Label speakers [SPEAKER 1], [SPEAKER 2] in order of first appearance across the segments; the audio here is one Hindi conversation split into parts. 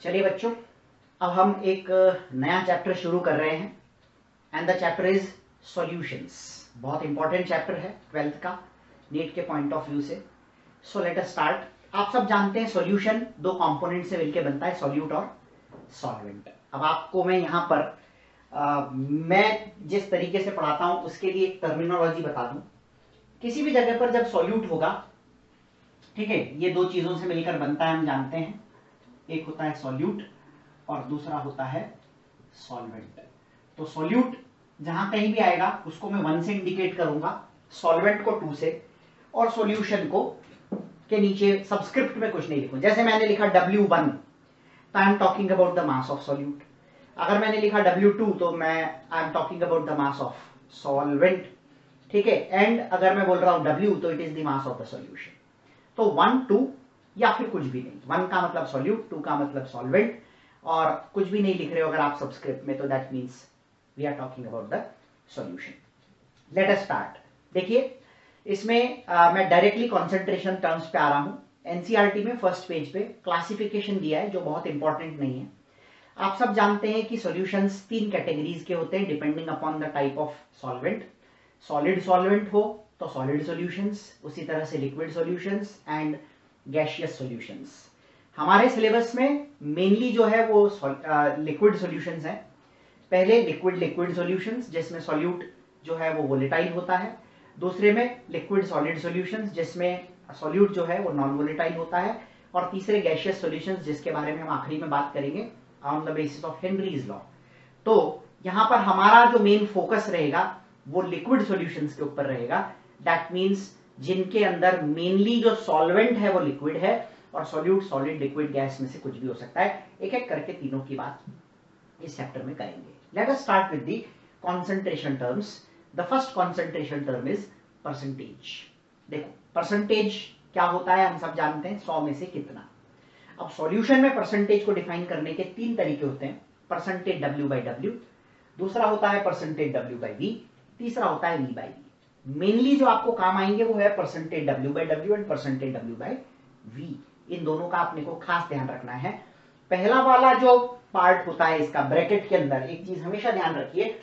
[SPEAKER 1] चलिए बच्चों, अब हम एक नया चैप्टर शुरू कर रहे हैं and the chapter is solutions. बहुत इंपॉर्टेंट चैप्टर है 12th का नीट के पॉइंट ऑफ व्यू से। So let us start. आप सब जानते हैं सॉल्यूशन दो कंपोनेंट से मिलकर बनता है, सॉल्यूट और सॉल्वेंट। अब आपको मैं यहाँ पर मैं जिस तरीके से पढ़ाता हूं उसके लिए एक टर्मिनोलॉजी बता दूं। किसी भी जगह पर जब सॉल्यूट होगा, ठीक है, ये दो चीजों से मिलकर बनता है, हम जानते हैं। एक होता है सॉल्यूट और दूसरा होता है सॉल्वेंट। तो सॉल्यूट जहां कहीं भी आएगा उसको मैं 1 से इंडिकेट करूंगा, सॉल्वेंट को 2 से, और सॉल्यूशन को के नीचे सबस्क्रिप्ट में कुछ नहीं लिखूं। जैसे मैंने लिखा W1 तो I am talking about the mass of solute. अगर मैंने लिखा W2 तो मैं I am talking about the mass of solvent, ठीक है। एंड अगर मैं बोल रहा हूं W तो it is the mass of the solution. तो 1 2 या फिर कुछ भी नहीं, 1 का मतलब सॉल्यूट, 2 का मतलब सॉल्वेंट, और कुछ भी नहीं लिख रहे हो अगर आप सबस्क्रिप्ट में, तो that means we are talking about the solution. Let us start. देखिए इसमें मैं डायरेक्टली कॉन्सेंट्रेशन टर्म्स पे आ रहा हूं। एनसीईआरटी में फर्स्ट पेज पे क्लासिफिकेशन दिया है जो बहुत इंपॉर्टेंट नहीं है। आप सब जानते हैं कि सॉल्यूशंस 3 कैटेगरीज के होते हैं depending upon the type of solvent. Solid solvent हो तो सॉलिड सॉल्यूशंस, उसी तरह से liquid solutions and gaseous solutions. हमारे सिलेबस में मेनली जो है वो लिक्विड सॉल्यूशंस हैं। पहले लिक्विड सॉल्यूशंस जिसमें सॉल्यूट जो है वो वोलेटाइल होता है। दूसरे में लिक्विड सॉलिड सॉल्यूशंस जिसमें सॉल्यूट जो है वो नॉन वोलेटाइल होता है। और तीसरे गैसियस सॉल्यूशंस जिसके बारे में हम आखिरी में बात करेंगे on the basis of Henry's law. तो यहां पर हमारा जो मेन फोकस रहेगा वो लिक्विड सॉल्यूशंस के ऊपर रहेगा। दैट मीन्स जिनके अंदर मेनली जो सॉल्वेंट है वो लिक्विड है और सॉल्यूट सॉलिड लिक्विड गैस में से कुछ भी हो सकता है। एक एक करके तीनों की बात इस चैप्टर में करेंगे। Late us start with the concentration terms. The first concentration term is percentage. देखो परसेंटेज क्या होता है हम सब जानते हैं, 100 में से कितना। अब सॉल्यूशन में परसेंटेज को डिफाइन करने के 3 तरीके होते हैं। परसेंटेज W/W, दूसरा होता है परसेंटेज W/V, तीसरा होता है V/V। मेनली जो आपको काम आएंगे वो है percentage W/W and percentage W/V। इन दोनों का अपने को खास ध्यान रखना है। पहला वाला जो पार्ट होता है इसका ब्रैकेट के अंदर, एक चीज हमेशा ध्यान रखिए,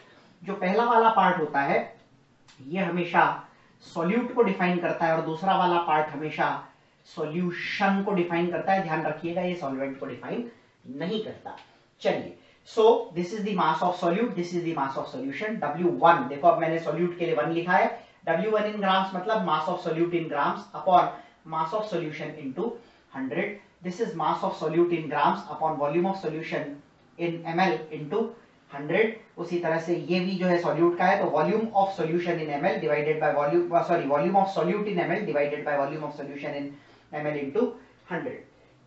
[SPEAKER 1] जो पहला वाला पार्ट होता है ये हमेशा सॉल्यूट को डिफाइन करता है और दूसरा वाला पार्ट हमेशा सॉल्यूशन को डिफाइन करता है। ध्यान रखिएगा ये सॉल्वेंट को डिफाइन नहीं करता। चलिए, सो this is the mass of solute, this is the mass of solution. W1, देखो अब मैंने सॉल्यूट के लिए 1 लिखा है। W1 इन ग्राम्स मतलब मास of solute in grams upon mass of solution into 100। This is mass of solute in grams upon volume of solution in ml into 100। उसी तरह से ये भी जो है सॉल्यूट का है, तो volume of solution in ml divided by volume of solute in ml divided by volume of solution in ml into 100।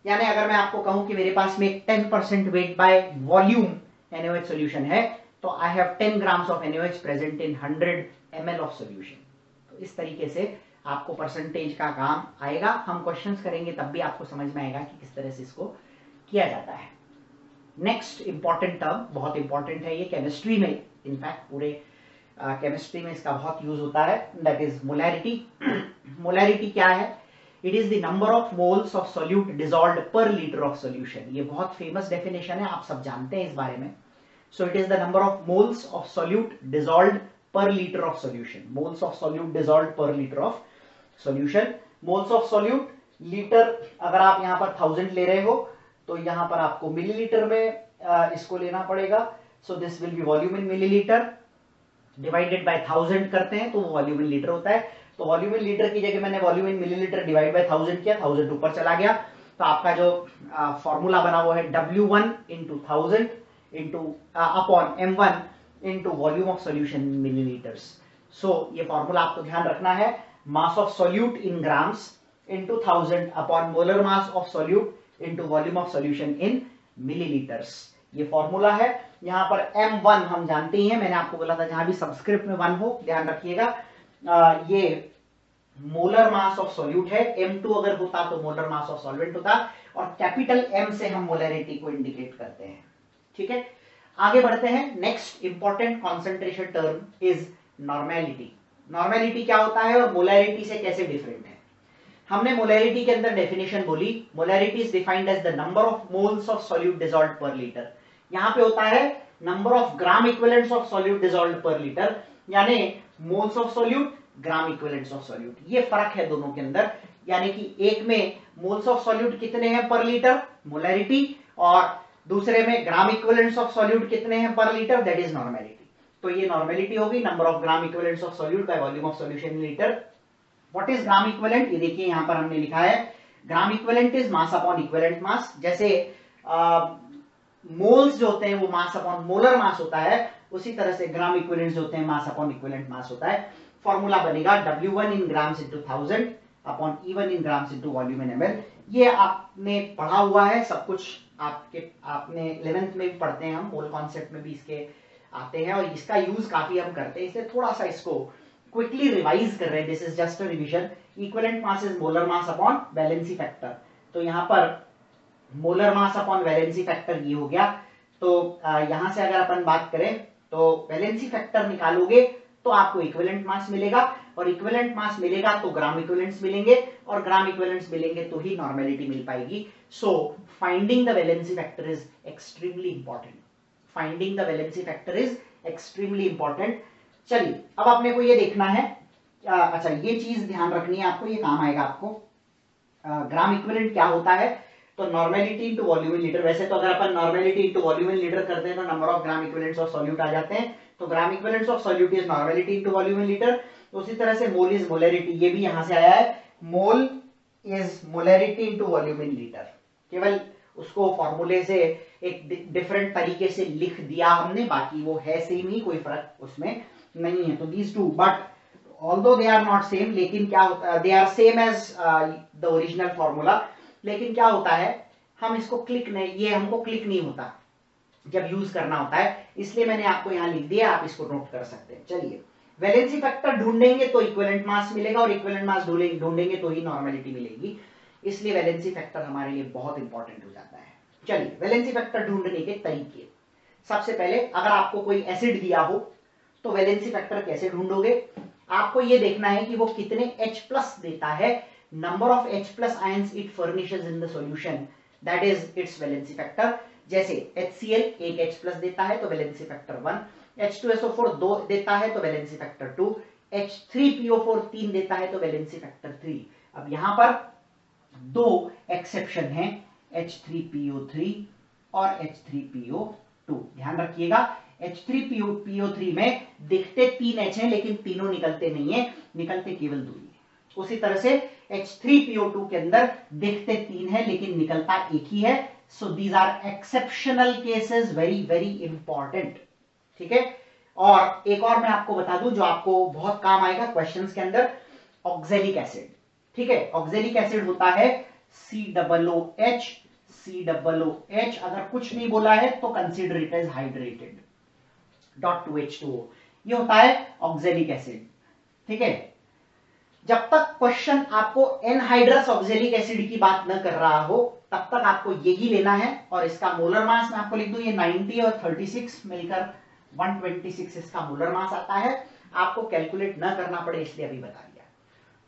[SPEAKER 1] यानी अगर मैं आपको कहूं कि मेरे पास में 10% wait by volume NaOH solution है, तो I have 10 grams of NaOH present in 100 ml of solution. तो इस तरीके से आपको परसेंटेज का काम आएगा। हम क्वेश्चंस करेंगे तब भी आपको समझ में आएगा कि किस तरह से इसको किया जाता है। नेक्स्ट इंपॉर्टेंट टर्म, बहुत इंपॉर्टेंट है ये केमिस्ट्री में, इनफैक्ट पूरे केमिस्ट्री में इसका बहुत यूज होता है, दैट इज मोलैरिटी। मोलैरिटी क्या है? It is the number of moles of solute dissolved per litre of solution. ये बहुत फेमस डेफिनेशन है, आप सब जानते हैं इस बारे में। So it is the number of moles of solute dissolved per litre of solution. Moles of solute dissolved per litre of solution. Moles of solute, litre अगर आप यहां पर 1000 ले रहे हो तो यहां पर आपको मिलीलीटर में इसको लेना पड़ेगा। So this will be volume in millilitre divided by 1000 करते हैं तो वो वॉल्यूम इन लीटर होता है। तो वॉल्यूम इन लीटर की जगह मैंने volume in millilitre divide by 1000 किया, 1000 ऊपर चला गया, तो आपका जो फॉर्मूला बना वो है W1 into 1000 into upon M1 into volume of solution in millilitres. So ये फॉर्मूला आपको ध्यान रखना है, mass of solute in grams into 1000 upon molar mass of solute into volume of solution in millilitres. ये फॉर्मूला है। यहां पर M1 हम जानते ही हैं, मैंने आपको बोला था जहां भी सबस्क्रिप्ट में 1 हो ध्यान रखिएगा, ये मोलर मास ऑफ सॉल्यूट है। M2 अगर होता तो मोलर मास ऑफ सॉल्वेंट होता, और कैपिटल M से हम मोलरिटी को इंडिकेट करते हैं। ठीक है, आगे बढ़ते हैं। Next important concentration term is normality. Normality क्या होता है और मोलरिटी से कैसे डिफरेंट है? हमने मोलैरिटी के अंदर डेफिनेशन बोली, molarity is defined as the number of moles of solute dissolved per litre. यहां पे होता है number of gram equivalents of solute dissolved per litre, यानी moles of solute, gram equivalents of solute, ये फर्क है दोनों के अंदर। यानी कि एक में मोल्स ऑफ सॉल्यूट कितने हैं पर लीटर, मोलैरिटी, और दूसरे में ग्राम इक्विवेलेंट्स ऑफ सॉल्यूट कितने हैं पर लीटर, दैट इज नॉर्मेलिटी। तो ये नॉर्मेलिटी होगी, number of gram equivalents of solute by volume of solution in litre. What is gram equivalent, ये देखिए यहां पर हमने लिखा है, gram equivalent is mass upon equivalent मास। जैसे मोल्स जो होते हैं वो मास अपॉन मोलर मास होता है, उसी तरह से ग्राम इक्विवेलेंट जो होते हैं मास अपॉन इक्विवेलेंट मास होता है। फॉर्मूला बनेगा W1 in grams into 1000 upon E1 in grams into volume in ml। ये आपने पढ़ा हुआ है सब कुछ, आपने 11th में भी पढ़ते हैं, हम मोल कॉन्सेप्ट में भी इसके आते हैं, और इसका यूज काफी हम करते हैं, इसलिए थोड़ा सा इसको क्विकली रिवाइज कर रहे हैं। This is just a revision. Equivalent mass is molar mass upon valency factor. तो यहाँ पर molar mass upon valency factor ये हो गया। तो यहां से अगर अपन बात करें तो वैलेंसी फैक्टर निकालोगे तो आपको इक्विवेलेंट मास मिलेगा, और इक्विवेलेंट मास मिलेगा तो ग्राम इक्विवेलेंट्स मिलेंगे, और ग्राम इक्विवेलेंट्स मिलेंगे तो ही नॉर्मेलिटी मिल पाएगी। So finding the valency factor is extremely important. Finding the valency factor is extremely important. चलिए अब अपने को ये देखना है, अच्छा ये चीज ध्यान रखनी है आपको, ये काम आएगा आपको। ग्राम इक्विवेलेंट क्या होता है, तो normality into volume in litre. वैसे तो अगर अपन normality into volume in litre करते हैं तो number of gram equivalents of solute आ जाते हैं। तो gram equivalents of solute is normality into volume in litre. उसी तरह से मोल इज मोलैरिटी, ये भी यहां से आया है, mole is molarity into volume in litre. केवल उसको फॉर्मूले से एक डिफरेंट तरीके से लिख दिया हमने, बाकी वो है सेम ही, कोई फर्क उसमें नहीं है। तो these two, but although they are not same, लेकिन क्या होता है, they are same as the original formula, लेकिन क्या होता है हम इसको क्लिक नहीं, ये हमको क्लिक नहीं होता जब यूज करना होता है, इसलिए मैंने आपको यहां लिख दिया, आप इसको नोट कर सकते हैं। चलिए वैलेंसी फैक्टर ढूंढेंगे तो इक्विवेलेंट मास मिलेगा, और इक्विवेलेंट मास ढूंढेंगे तो ही नॉर्मेलिटी मिलेगी, इसलिए वैलेंसी फैक्टर हमारे लिए बहुत इंपॉर्टेंट हो जाता है। चलिए वैलेंसी फैक्टर ढूंढने के तरीके, सबसे पहले अगर आपको कोई एसिड दिया हो तो वैलेंसी फैक्टर कैसे ढूंढोगे, आपको ये देखना है कि वो कितने H+ देता है, number of H+ ions it furnishes in the solution, that is it's valency factor. जैसे HCl एक H+ देता है तो वैलेंसी फैक्टर 1, H2SO4 2 देता है तो वैलेंसी फैक्टर 2, H3PO4 3 देता है तो वैलेंसी फैक्टर 3। अब यहां पर दो एक्सेप्शन हैं, H3PO3 और H3PO2। ध्यान रखिएगा, H3PO3 में दिखते 3 H हैं लेकिन तीनों निकलते नहीं है, निकलते केवल 2 ही है। उसी तरह से H3PO2 के अंदर दिखते 3 है लेकिन निकलता एक ही है। So these are exceptional cases, very very important, ठीक है। और एक और मैं आपको बता दूं जो आपको बहुत काम आएगा क्वेश्चंस के अंदर, ऑक्जेलिक एसिड, ठीक है। ऑक्जेलिक एसिड होता है COOH, COOH, अगर कुछ नहीं बोला है तो consider it as hydrated, .2H2O, ये होता है ऑक्जेलिक एसिड, ठीक है। जब तक क्वेश्चन आपको एनहाइड्रस ऑक्जेलिक एसिड की बात न कर रहा हो तब तक आपको यही लेना है, और इसका मोलर मास मैं आपको लिख दूं, ये 90 और 36 मिलकर 126 इसका मोलर मास आता है। आपको कैलकुलेट न करना पड़े इसलिए अभी बता दिया।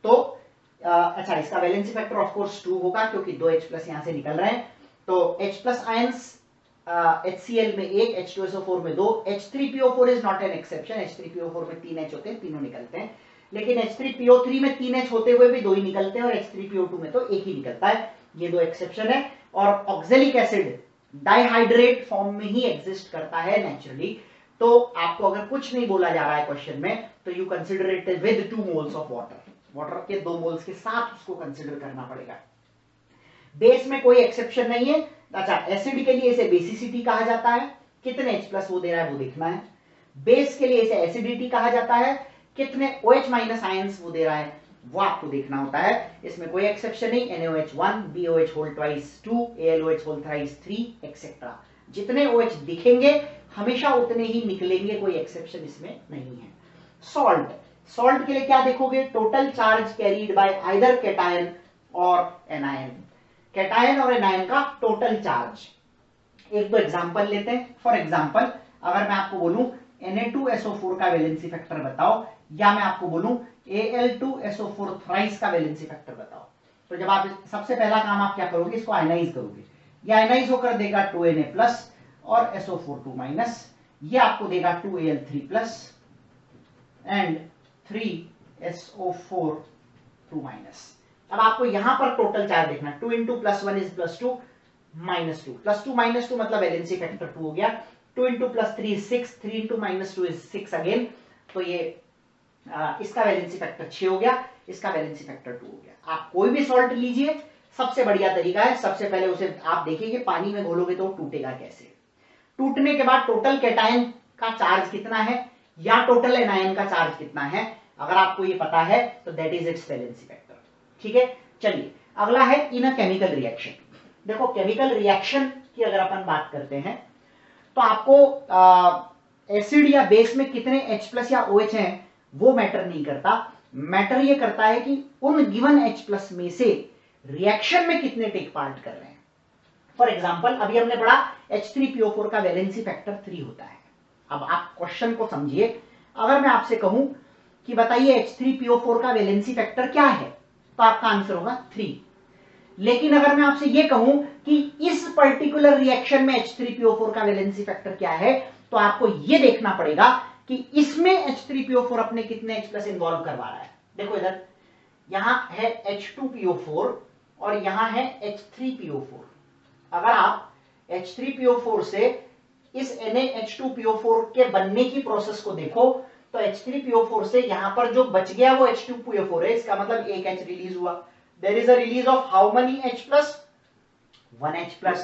[SPEAKER 1] तो अच्छा, इसका वैलेंसी फैक्टर ऑफ कोर्स 2 होगा क्योंकि 2 H+ यहां से निकल रहे हैं। तो H+ आयंस HCl में 1, H2SO4 में 2, H3PO4 is not an exception, H3PO4 में 3 H होते हैं, तीनों निकलते हैं, लेकिन H3PO3 में 3 H होते हुए भी 2 ही निकलते हैं, और H3PO2 में तो एक ही निकलता है। ये 2 एक्सेप्शन है, और ऑक्जेलिक एसिड डाइहाइड्रेट फॉर्म में ही एग्जिस्ट करता है नेचुरली। तो आपको अगर कुछ नहीं बोला जा रहा है क्वेश्चन में तो you consider it with 2 moles of water, water के 2 मोल्स के साथ उसको कंसिडर करना पड़ेगा। बेस में कोई एक्सेप्शन नहीं है। अच्छा, एसिड के लिए इसे बेसिसिटी कहा जाता है, कितने H+ वो दे रहा है वो देखना है। बेस के लिए इसे एसिडिटी कहा जाता है, कितने OH- आयंस वो दे रहा है वो आपको देखना होता है। इसमें कोई एक्सेप्शन नहीं, NaOH1, BOH whole twice 2, AlOH whole thrice 3 etcetera, जितने OH दिखेंगे हमेशा उतने ही निकलेंगे, कोई एक्सेप्शन इसमें नहीं है। सॉल्ट, सॉल्ट के लिए क्या देखोगे, total charge carried bye either cation और एनायन, कैटायन और एनायन का टोटल चार्ज। एक दो एग्जांपल लेते हैं। फॉर एग्जांपल अगर मैं आपको बोलूं Na2SO4 का वैलेंसी फैक्टर बताओ, या मैं आपको बोलूं Al2SO4 थ्राइस का वैलेंसी फैक्टर बताओ, तो जब आप सबसे पहला काम आप क्या करोगे, इसको आयनाइज करोगे, ये आयनाइज होकर देगा 2Na+ और SO4 2-, ये आपको देगा 2Al3+ एंड 3SO4 2-। अब आपको यहां पर टोटल चार्ज देखना, 2 into +1 is +2 -2, +2 -2 मतलब वैलेंसी फैक्टर 2 हो गया, 2 into +3 is 6, 3 into -2 is 6 again, तो ये इसका वैलेंसी फैक्टर 6 हो गया, इसका वैलेंसी फैक्टर 2 हो गया। आप कोई भी सॉल्ट लीजिए, सबसे बढ़िया तरीका है, सबसे पहले उसे आप देखिए कि पानी में घोलोगे तो टूटेगा कैसे। टूटने के बाद टोटल कैटायन का चार्ज कितना है या टोटल एनायन का चार्ज कितना है, अगर आपको ये पता है तो that is it's valency factor. ठीक है, चलिए अगला है इन अ केमिकल रिएक्शन। देखो केमिकल रिएक्शन की अगर अपन बात करते हैं तो आपको एसिड या बेस में कितने H+ या OH हैं वो मैटर नहीं करता, मैटर ये करता है कि उन गिवन H+ में से रिएक्शन में कितने टेक पार्ट कर रहे हैं। फॉर एग्जाम्पल अभी हमने पढ़ा H3PO4 का वैलेंसी फैक्टर 3 होता है। अब आप क्वेश्चन को समझिए, अगर मैं आपसे कहूं कि बताइए H3PO4 का वैलेंसी फैक्टर क्या है, तो आपका आंसर होगा 3। लेकिन अगर मैं आपसे यह कहूं कि इस पर्टिकुलर रिएक्शन में H3PO4 का वैलेंसी फैक्टर क्या है, तो आपको यह देखना पड़ेगा कि इसमें H3PO4 अपने कितने H+ इन्वॉल्व करवा रहा है। देखो इधर यहां है H2PO4 और यहां है H3PO4। अगर आप H3PO4 से इस NaH2PO4 के बनने की प्रोसेस को देखो तो H3PO4 से यहां पर जो बच गया वो H2PO4 है, इसका मतलब एक H रिलीज हुआ। There is a release of how many H+? 1 H+।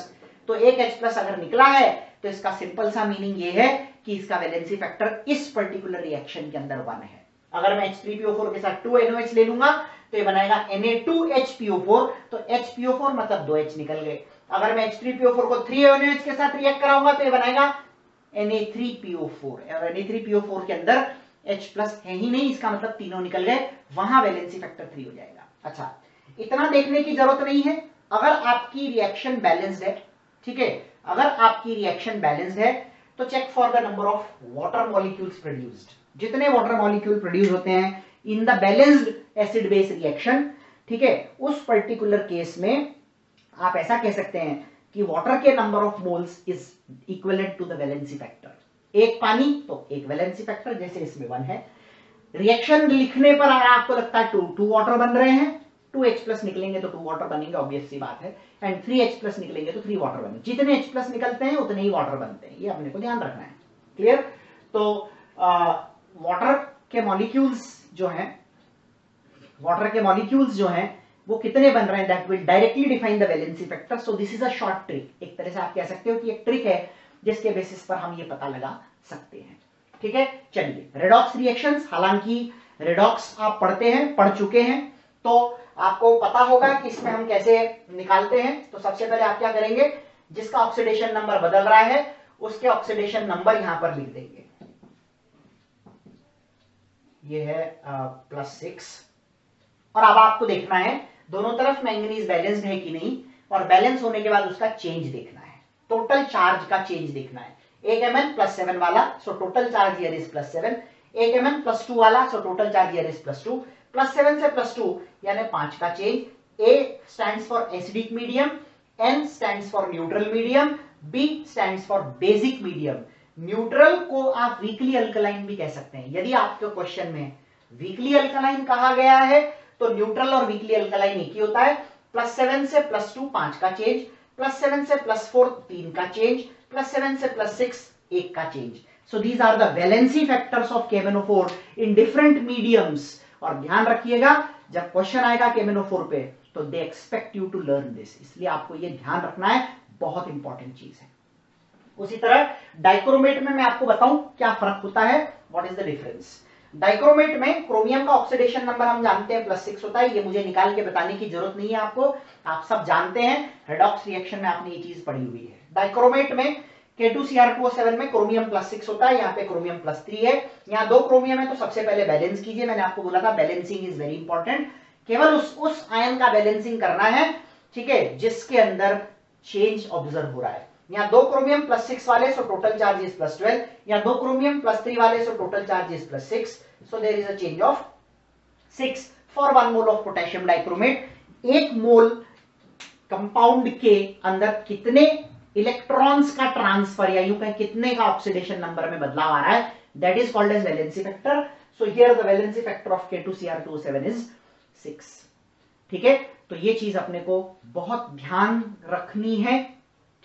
[SPEAKER 1] तो एक H+ अगर निकला है तो इसका सिंपल सा मीनिंग ये है कि इसका वैलेंसी फैक्टर इस पर्टिकुलर रिएक्शन के अंदर 1 है। अगर मैं H3PO4 के साथ 2NOH ले लूंगा तो ये बनाएगा Na2HPO4, तो HPO4 मतलब 2 H निकल गए। अगर मैं H3PO4 को 3NOH के साथ रिएक्ट कराऊंगा तो ये बनाएगा Na3PO4, और Na3PO4 के अंदर H+ है ही नहीं, इसका मतलब तीनों निकल गए, वहां वैलेंसी फैक्टर 3 हो जाएगा। अच्छा, इतना देखने की जरूरत नहीं है। अगर आपकी रिएक्शन बैलेंस्ड है, ठीक है, अगर आपकी रिएक्शन बैलेंस्ड है तो check for the number of water molecules produced. जितने वाटर मॉलिक्यूल प्रोड्यूस होते हैं in the balanced acid base reaction, ठीक है, उस पर्टिकुलर केस में आप ऐसा कह सकते हैं कि वाटर के number of moles is equivalent to the valency factor. एक पानी तो एक वैलेंसी फैक्टर, जैसे इसमें 1 है। रिएक्शन लिखने पर अगर आपको लगता है 2 वाटर बन रहे हैं, 2 H+ निकलेंगे तो 2 वाटर बनेंगे, ऑब्वियस सी बात है, एंड 3 H+ निकलेंगे तो 3 वाटर बनेंगे। जितने H+ निकलते हैं उतने ही वाटर बनते हैं, ये अपने को ध्यान रखना है। क्लियर? तो वाटर के मॉलिक्यूल्स जो हैं, वाटर के मॉलिक्यूल्स जो हैं वो कितने बन रहे हैं, that will directly define the valency factor. So this is a short trick. एक तरह से आप कह सकते हो कि एक ट्रिक है जिसके बेसिस पर हम ये पता लगा सकते हैं। ठीक है, चलिए रेडॉक्स रिएक्शंस, हालांकि रेडॉक्स आप पढ़ते हैं, पढ़ चुके हैं, तो आपको पता होगा कि इसमें हम कैसे निकालते हैं। तो सबसे पहले आप क्या करेंगे, जिसका ऑक्सीडेशन नंबर बदल रहा है उसके ऑक्सीडेशन नंबर यहां पर लिख देंगे। ये है +6, और अब आपको देखना है दोनों तरफ मैंगनीज बैलेंस्ड है कि नहीं, और बैलेंस होने के बाद उसका चेंज देखना है, टोटल चार्ज का चेंज देखना है। एक Mn +7 वाला, so total charge here is +7, एक Mn +2 वाला, so total charge here is +2, +7 से +2 यानी 5 का change. A stands for acidic medium, N stands for neutral medium, B stands for basic medium. Neutral को आप वीकली अल्कलाइन भी कह सकते हैं। यदि आपके क्वेश्चन में वीकली अल्कलाइन कहा गया है तो न्यूट्रल और वीकली अल्कलाइन एक ही होता है। +7 से +2 5 का चेंज, +7 से +4 3 का चेंज, +7 से +6 1 का change. So these are the valency factors ऑफ KMnO4 इन डिफरेंट मीडियम्स। और ध्यान रखिएगा जब क्वेश्चन आएगा KMnO4 पे तो they expect you to learn this, इसलिए आपको ये ध्यान रखना है, बहुत इंपॉर्टेंट चीज है। उसी तरह डाइक्रोमेट में मैं आपको बताऊं क्या फर्क होता है, what is the difference. Dichromate में क्रोमियम का ऑक्सीडेशन नंबर हम जानते हैं +6 होता है, ये मुझे निकाल के बताने की जरूरत नहीं है आपको, आप सब जानते हैं, रेडॉक्स रिएक्शन में आपने ये चीज पढ़ी हुई है। डाइक्रोमेट में K2Cr2O7 में क्रोमियम +6 होता है, यहाँ पे क्रोमियम +3 है। यहाँ 2 क्रोमियम है तो सबसे पहले बैलेंस कीजिए, मैंने आपको बोला था बैलेंसिंग इज वेरी इंपॉर्टेंट। केवल उस आयन का बैलेंसिंग करना है, ठीक है, जिसके अंदर चेंज ऑब्जर्व हो रहा है। यहाँ 2 क्रोमियम +6 वाले, सो टोटल चार्ज इज +12, यहाँ 2 क्रोमियम +3 वाले, so total charge is +6, so there is a change of 6 for 1 mole of potassium dichromate। एक मोल कंपाउंड के अंदर कितने इलेक्ट्रॉन्स का ट्रांसफर या यूं कहें कितने का ऑक्सीडेशन नंबर में बदलाव आ रहा है, that is called as valency factor. So here the valency factor of K2Cr2O7 is 6. ठीक है, तो ये चीज अपने को बहुत ध्यान रखनी है.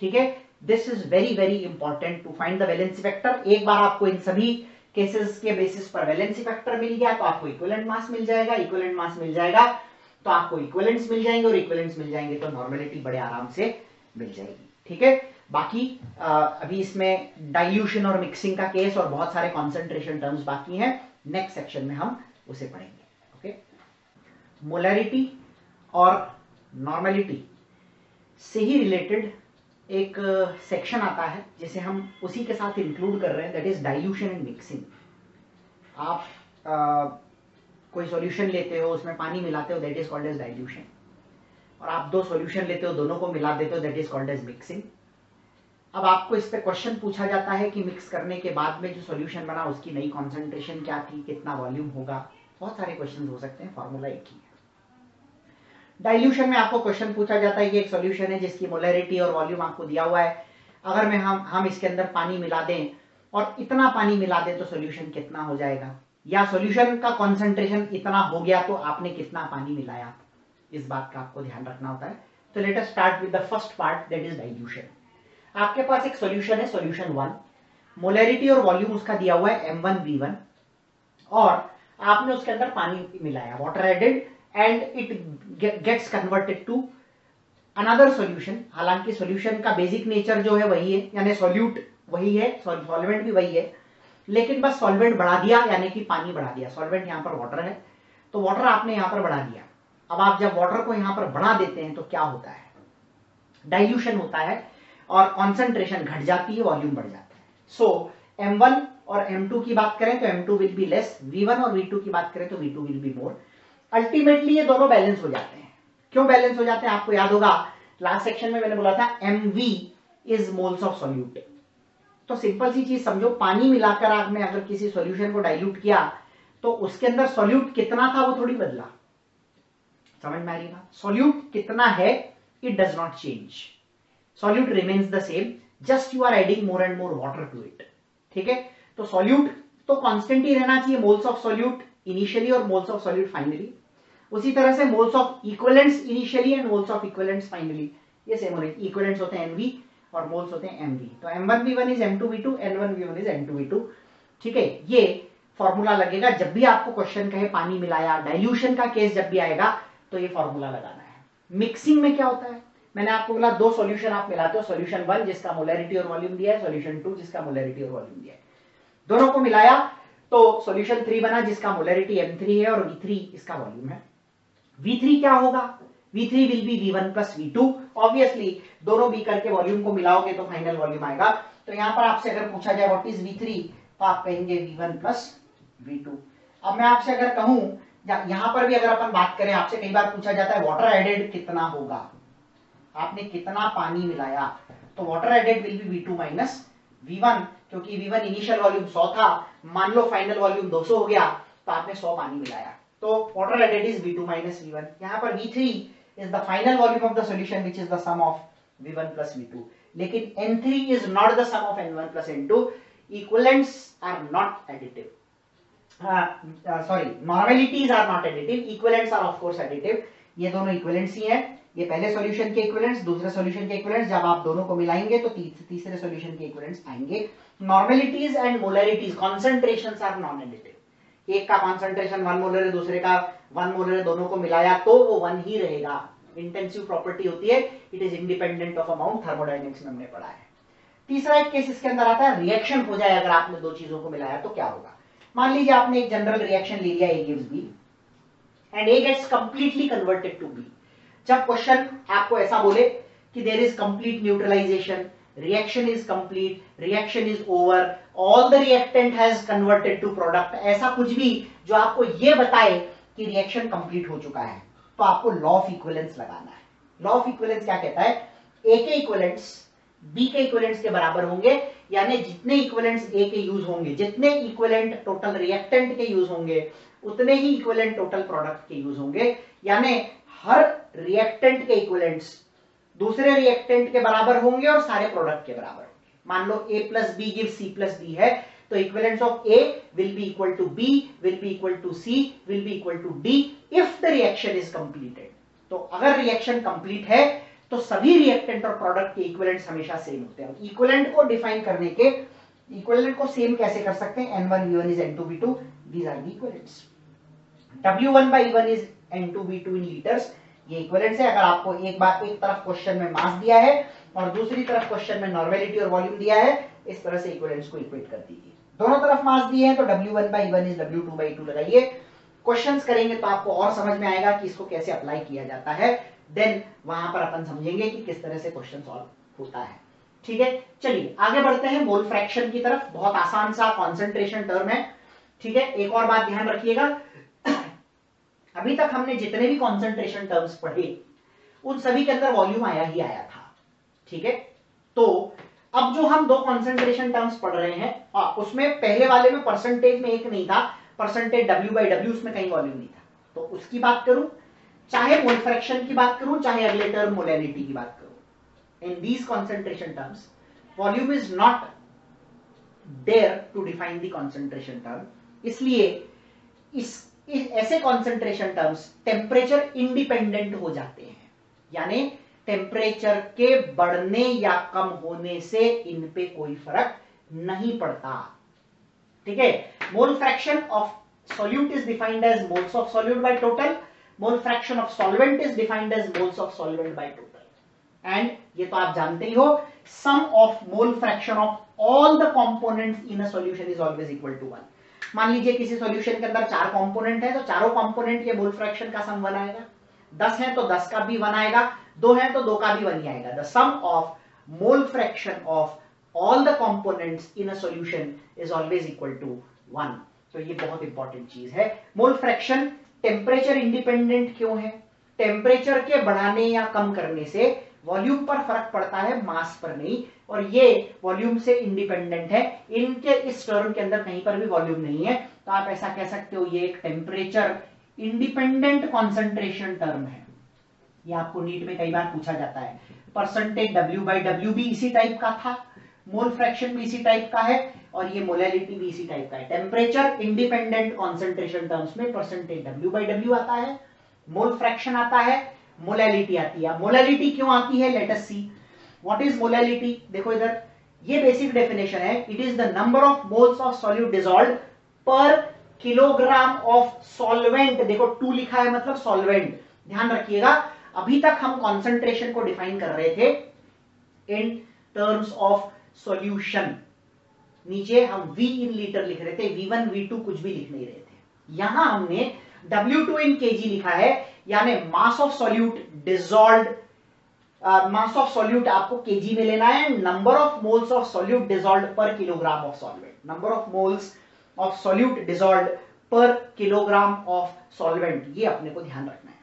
[SPEAKER 1] ठीक है, this is very very important to find the valency factor. एक बार आपको इन सभी केसेस के बेसिस पर वैलेंसी फैक्टर मिल गया तो आपको इक्विवेलेंट मास मिल जाएगा. इक्विवेलेंट मास मिल जाएगा तो आपको इक्विवेलेंट्स मिल जाएंगे, और इक्विवेलेंट्स मिल जाएंगे तो नॉर्मेलिटी बड़े आराम से मिल जाएगी. ठीक है, बाकी अभी इसमें डाइल्यूशन और मिक्सिंग का केस और बहुत सारे कॉन्सेंट्रेशन टर्म्स बाकी हैं. नेक्स्ट सेक्शन में हम उसे पढ़ेंगे. ओके, मोलैरिटी और नॉर्मेलिटी से ही रिलेटेड एक सेक्शन आता है जिसे हम उसी के साथ इंक्लूड कर रहे हैं, that is dilution and mixing. आप कोई सॉल्यूशन लेते हो, उसमें पानी मिलाते हो, that is called as dilution. और आप दो सॉल्यूशन लेते हो, दोनों को मिला देते हो, that is called as mixing. अब आपको इस पे क्वेश्चन पूछा जाता है कि मिक्स करने के बाद में जो सॉल्यूशन बना उसकी नई कॉन्सेंट्रेशन क्या थी, कितना वॉल्यूम होगा. बहुत सारे क्वेश्चन हो सकते हैं, फॉर्मूला एक ही है. डाइल्यूशन में आपको क्वेश्चन पूछा जाता है कि एक सॉल्यूशन है जिसकी मोलैरिटी और वॉल्यूम आपको दिया हुआ है. अगर मैं हम इसके अंदर पानी मिला दें और इतना पानी मिला दें तो सॉल्यूशन कितना हो जाएगा, या सॉल्यूशन का कॉन्सेंट्रेशन इतना हो गया तो आपने कितना पानी मिलाया. इस बात का आपको ध्यान रखना होता है. तो late us start with the first part, that is dilution. आपके पास एक सॉल्यूशन है, सॉल्यूशन 1, मोलैरिटी और वॉल्यूम उसका दिया हुआ है M1V1, और आपने उसके अंदर पानी मिलाया, water added, and it gets converted to another solution. हालांकि सॉल्यूशन का बेसिक नेचर जो है वही है, यानी सॉल्यूट वही है, सॉल्वेंट भी वही है, लेकिन बस सॉल्वेंट बढ़ा दिया, यानी कि पानी बढ़ा दिया. सॉल्वेंट यहां पर वाटर है, तो वाटर आपने यहां पर बढ़ा दिया. अब आप जब वाटर को यहां पर बढ़ा देते हैं तो क्या होता है, डाइल्यूशन होता है और कॉन्सेंट्रेशन घट जाती है, वॉल्यूम बढ़ जाता है. सो M1 और M2 की बात करें तो M2 will be less, V1 और V2 की बात करें तो V2 will be more. Ultimately ये दोनों बैलेंस हो जाते हैं. क्यों बैलेंस हो जाते हैं, आपको याद होगा लास्ट सेक्शन में मैंने बोला था MV is moles of solute. तो सिंपल सी चीज समझो, पानी मिलाकर आपने अगर किसी सॉल्यूशन को डाइल्यूट किया तो उसके अंदर सॉल्यूट कितना था वो थोड़ी बदला. समझ में आ रही बात, सॉल्यूट कितना है it does not change, solute remains the same, just you are adding more and more water to it. ठीक है, तो सॉल्यूट तो कांस्टेंट ही रहना चाहिए, मोल्स ऑफ सॉल्यूट इनिशियली और मोल्स ऑफ सॉल्यूट फाइनली. उसी तरह से moles of equivalents initially and moles of equivalents finally, ये सेम होने. इक्विवेलेंट्स होते हैं MV और मोल्स होते हैं MV. तो M1V1 is M2V2, N1V1 is N2V2. ठीक है, ये फॉर्मूला लगेगा जब भी आपको क्वेश्चन कहे पानी मिलाया. डाइल्यूशन का केस जब भी आएगा तो ये फॉर्मूला लगाना है. मिक्सिंग में क्या होता है, मैंने आपको बोला दो सॉल्यूशन आप मिलाते हो, सॉल्यूशन 1 जिसका मोलैरिटी और वॉल्यूम दिया है, सॉल्यूशन 2 जिसका मोलैरिटी और वॉल्यूम दिया है. दोनों को मिलाया तो सॉल्यूशन 3 बना जिसका मोलैरिटी M3 है और V3 इसका वॉल्यूम है. V3 क्या होगा, V3 will be V1 plus V2. Obviously दोनों बीकर के वॉल्यूम को मिलाओगे तो फाइनल वॉल्यूम आएगा. तो यहां पर आपसे अगर पूछा जाए व्हाट इज V3 तो आप कहेंगे V1 प्लस V2. अब मैं आपसे अगर कहूं, यहां पर भी अगर अपन बात करें, आपसे कई बार पूछा जाता है वाटर एडेड कितना होगा, आपने कितना पानी मिलाया, तो water added will be V2 minus V1, क्योंकि V1 इनिशियल वॉल्यूम 100 था, मान लो फाइनल वॉल्यूम 200 हो गया तो आपने 100 पानी मिलाया, तो water added is V2 minus V1. यहां पर V3 is the final volume of the solution which is the sum of V1 plus V2. लेकिन N3 is not the sum of N1 plus N2. Equivalents are not additive, sorry normalities are not additive, equivalents are of course additive. ये दोनों इक्विवेलेंट्स ही हैं. ये पहले सॉल्यूशन के इक्विवेलेंट्स, दूसरे सॉल्यूशन के इक्विवेलेंट्स, जब आप दोनों को मिलाएंगे तो तीसरे सॉल्यूशन के इक्विवेलेंट्स आएंगे. Normalities and molarities, concentrations are non additive. एक का कॉन्सेंट्रेशन 1 मोलर है, दूसरे का 1 मोलर है, दोनों को मिलाया तो वो 1 ही रहेगा. इंटेंसिव प्रॉपर्टी होती है, it is independent of amount, thermodynamics में हमने पढ़ा है. तीसरा एक केस इसके अंदर आता है, रिएक्शन हो जाए अगर आपने दो चीजों को मिलाया तो क्या होगा. मान लीजिए आपने एक जनरल रिएक्शन ले लिया, A gives B and A gets completely converted to B. जब क्वेश्चन आपको ऐसा बोले कि there is complete neutralization, reaction is complete, reaction is over, all the reactant has converted to product, ऐसा कुछ भी जो आपको ये बताए कि रिएक्शन कंप्लीट हो चुका है, तो आपको लॉ ऑफ इक्विवेलेंस लगाना है. लॉ ऑफ इक्विवेलेंस क्या कहता है, ए के इक्विवेलेंट्स बी के इक्विवेलेंट्स के बराबर होंगे, यानी जितने इक्विवेलेंट्स ए के यूज होंगे, जितने इक्विवेलेंट टोटल रिएक्टेंट के यूज होंगे, उतने ही इक्विवेलेंट टोटल प्रोडक्ट के यूज होंगे. यानी हर रिएक्टेंट के इक्विवेलेंट्स दूसरे रिएक्टेंट के बराबर होंगे और सारे प्रोडक्ट के बराबर होंगे। मान लो A plus B give C plus D है, तो equivalents of A will be equal to B, will be equal to C, will be equal to D if the reaction is completed. तो अगर रिएक्शन कंप्लीट है तो सभी रिएक्टेंट और प्रोडक्ट के इक्विवेलेंट्स हमेशा सेम होते हैं। इक्विवेलेंट को डिफाइन करने के, इक्विवेलेंट को सेम कैसे कर सकते हैं? N1V1 is N2V2, these are the equivalents. W1/E1 is N2V2 in liters, ये इक्विवेलेंट्स है। अगर आपको एक तरफ क्वेश्चन में मास दिया है और दूसरी तरफ क्वेश्चन में नॉर्मेलिटी और वॉल्यूम दिया है, इस तरह से इक्विवेलेंट्स को इक्वेट कर दीजिए। दोनों तरफ मास दिए हैं तो W1/E1 is W2/2 लगाइए। क्वेश्चंस करेंगे तो आपको और समझ में आएगा कि इसको कैसे अप्लाई किया जाता है, देन वहां पर अपन समझेंगे कि किस तरह से क्वेश्चन सॉल्व होता है। ठीक है, चलिए आगे बढ़ते हैं मोल फ्रैक्शन की तरफ। बहुत आसान सा कॉन्सेंट्रेशन टर्म है। ठीक है, एक और बात ध्यान रखिएगा, अभी तक हमने जितने भी कॉन्सेंट्रेशन टर्म्स पढ़े उन सभी के अंदर वॉल्यूम आया ही आया था। ठीक है, तो अब जो हम दो कॉन्सेंट्रेशन टर्म्स पढ़ रहे हैं उसमें पहले वाले में परसेंटेज में एक नहीं था, परसेंटेज W/W, उसमें कहीं वॉल्यूम नहीं था। तो उसकी बात करूं, चाहे मोल फ्रैक्शन की बात करूं, चाहे अगले टर्म मोलैलिटी की बात करूं, in these concentration terms volume is not there to define the concentration term. इसलिए ऐसे कॉन्सेंट्रेशन टर्म्स टेम्परेचर इंडिपेंडेंट हो जाते हैं, यानी टेम्परेचर के बढ़ने या कम होने से इन पे कोई फर्क नहीं पड़ता। ठीक है, mole fraction of solute is defined as moles of solute by total, mole fraction of solvent is defined as moles of solvent by total, and ये तो आप जानते ही हो, sum of mole fraction of all the components in a solution is always equal to 1। मान लीजिए किसी सॉल्यूशन के अंदर 4 कंपोनेंट है, तो चारों कंपोनेंट के मोल फ्रैक्शन का सम 1 आएगा। 10 है तो 10 का भी 1 आएगा, 2 है तो 2 का भी 1 ही आएगा। The sum of mole fraction of all the components in a solution is always equal to 1। तो ये बहुत इंपॉर्टेंट चीज है। मोल फ्रैक्शन टेम्परेचर इंडिपेंडेंट क्यों है? टेम्परेचर के बढ़ाने या कम करने से वॉल्यूम पर फर्क पड़ता है, मास पर नहीं, और ये वॉल्यूम से इंडिपेंडेंट है। इनके इस टर्म के अंदर कहीं पर भी वॉल्यूम नहीं है, तो आप ऐसा कह सकते हो ये एक टेम्परेचर इंडिपेंडेंट कॉन्सेंट्रेशन टर्म है। ये आपको नीट में कई बार पूछा जाता है। परसेंटेज W/W भी इसी टाइप का था, मोल फ्रैक्शन भी इसी टाइप का है, और ये मोलैलिटी भी इसी टाइप का है। टेम्परेचर इंडिपेंडेंट कॉन्सेंट्रेशन टर्म्स में परसेंटेज W/W आता है, मोल फ्रैक्शन आता है, मोलैलिटी आती है। मोलैलिटी क्यों आती है? Let us see what is molality. देखो इधर ये बेसिक डेफिनेशन है, it is the number of moles of solute dissolved per kilogram of solvent. देखो 2 लिखा है मतलब सॉल्वेंट। ध्यान रखिएगा, अभी तक हम कॉन्सेंट्रेशन को डिफाइन कर रहे थे इन टर्म्स ऑफ सॉल्यूशन। नीचे हम V इन लीटर लिख रहे थे, V1 V2 कुछ भी लिख नहीं रहे थे। यहां हमने W2 इन kg लिखा है, यानी mass of solute dissolved, mass of solute आपको kg में लेना है, number of moles of solute dissolved per kilogram of solvent, number of moles of solute dissolved per kilogram of solvent, ये अपने को ध्यान रखना है।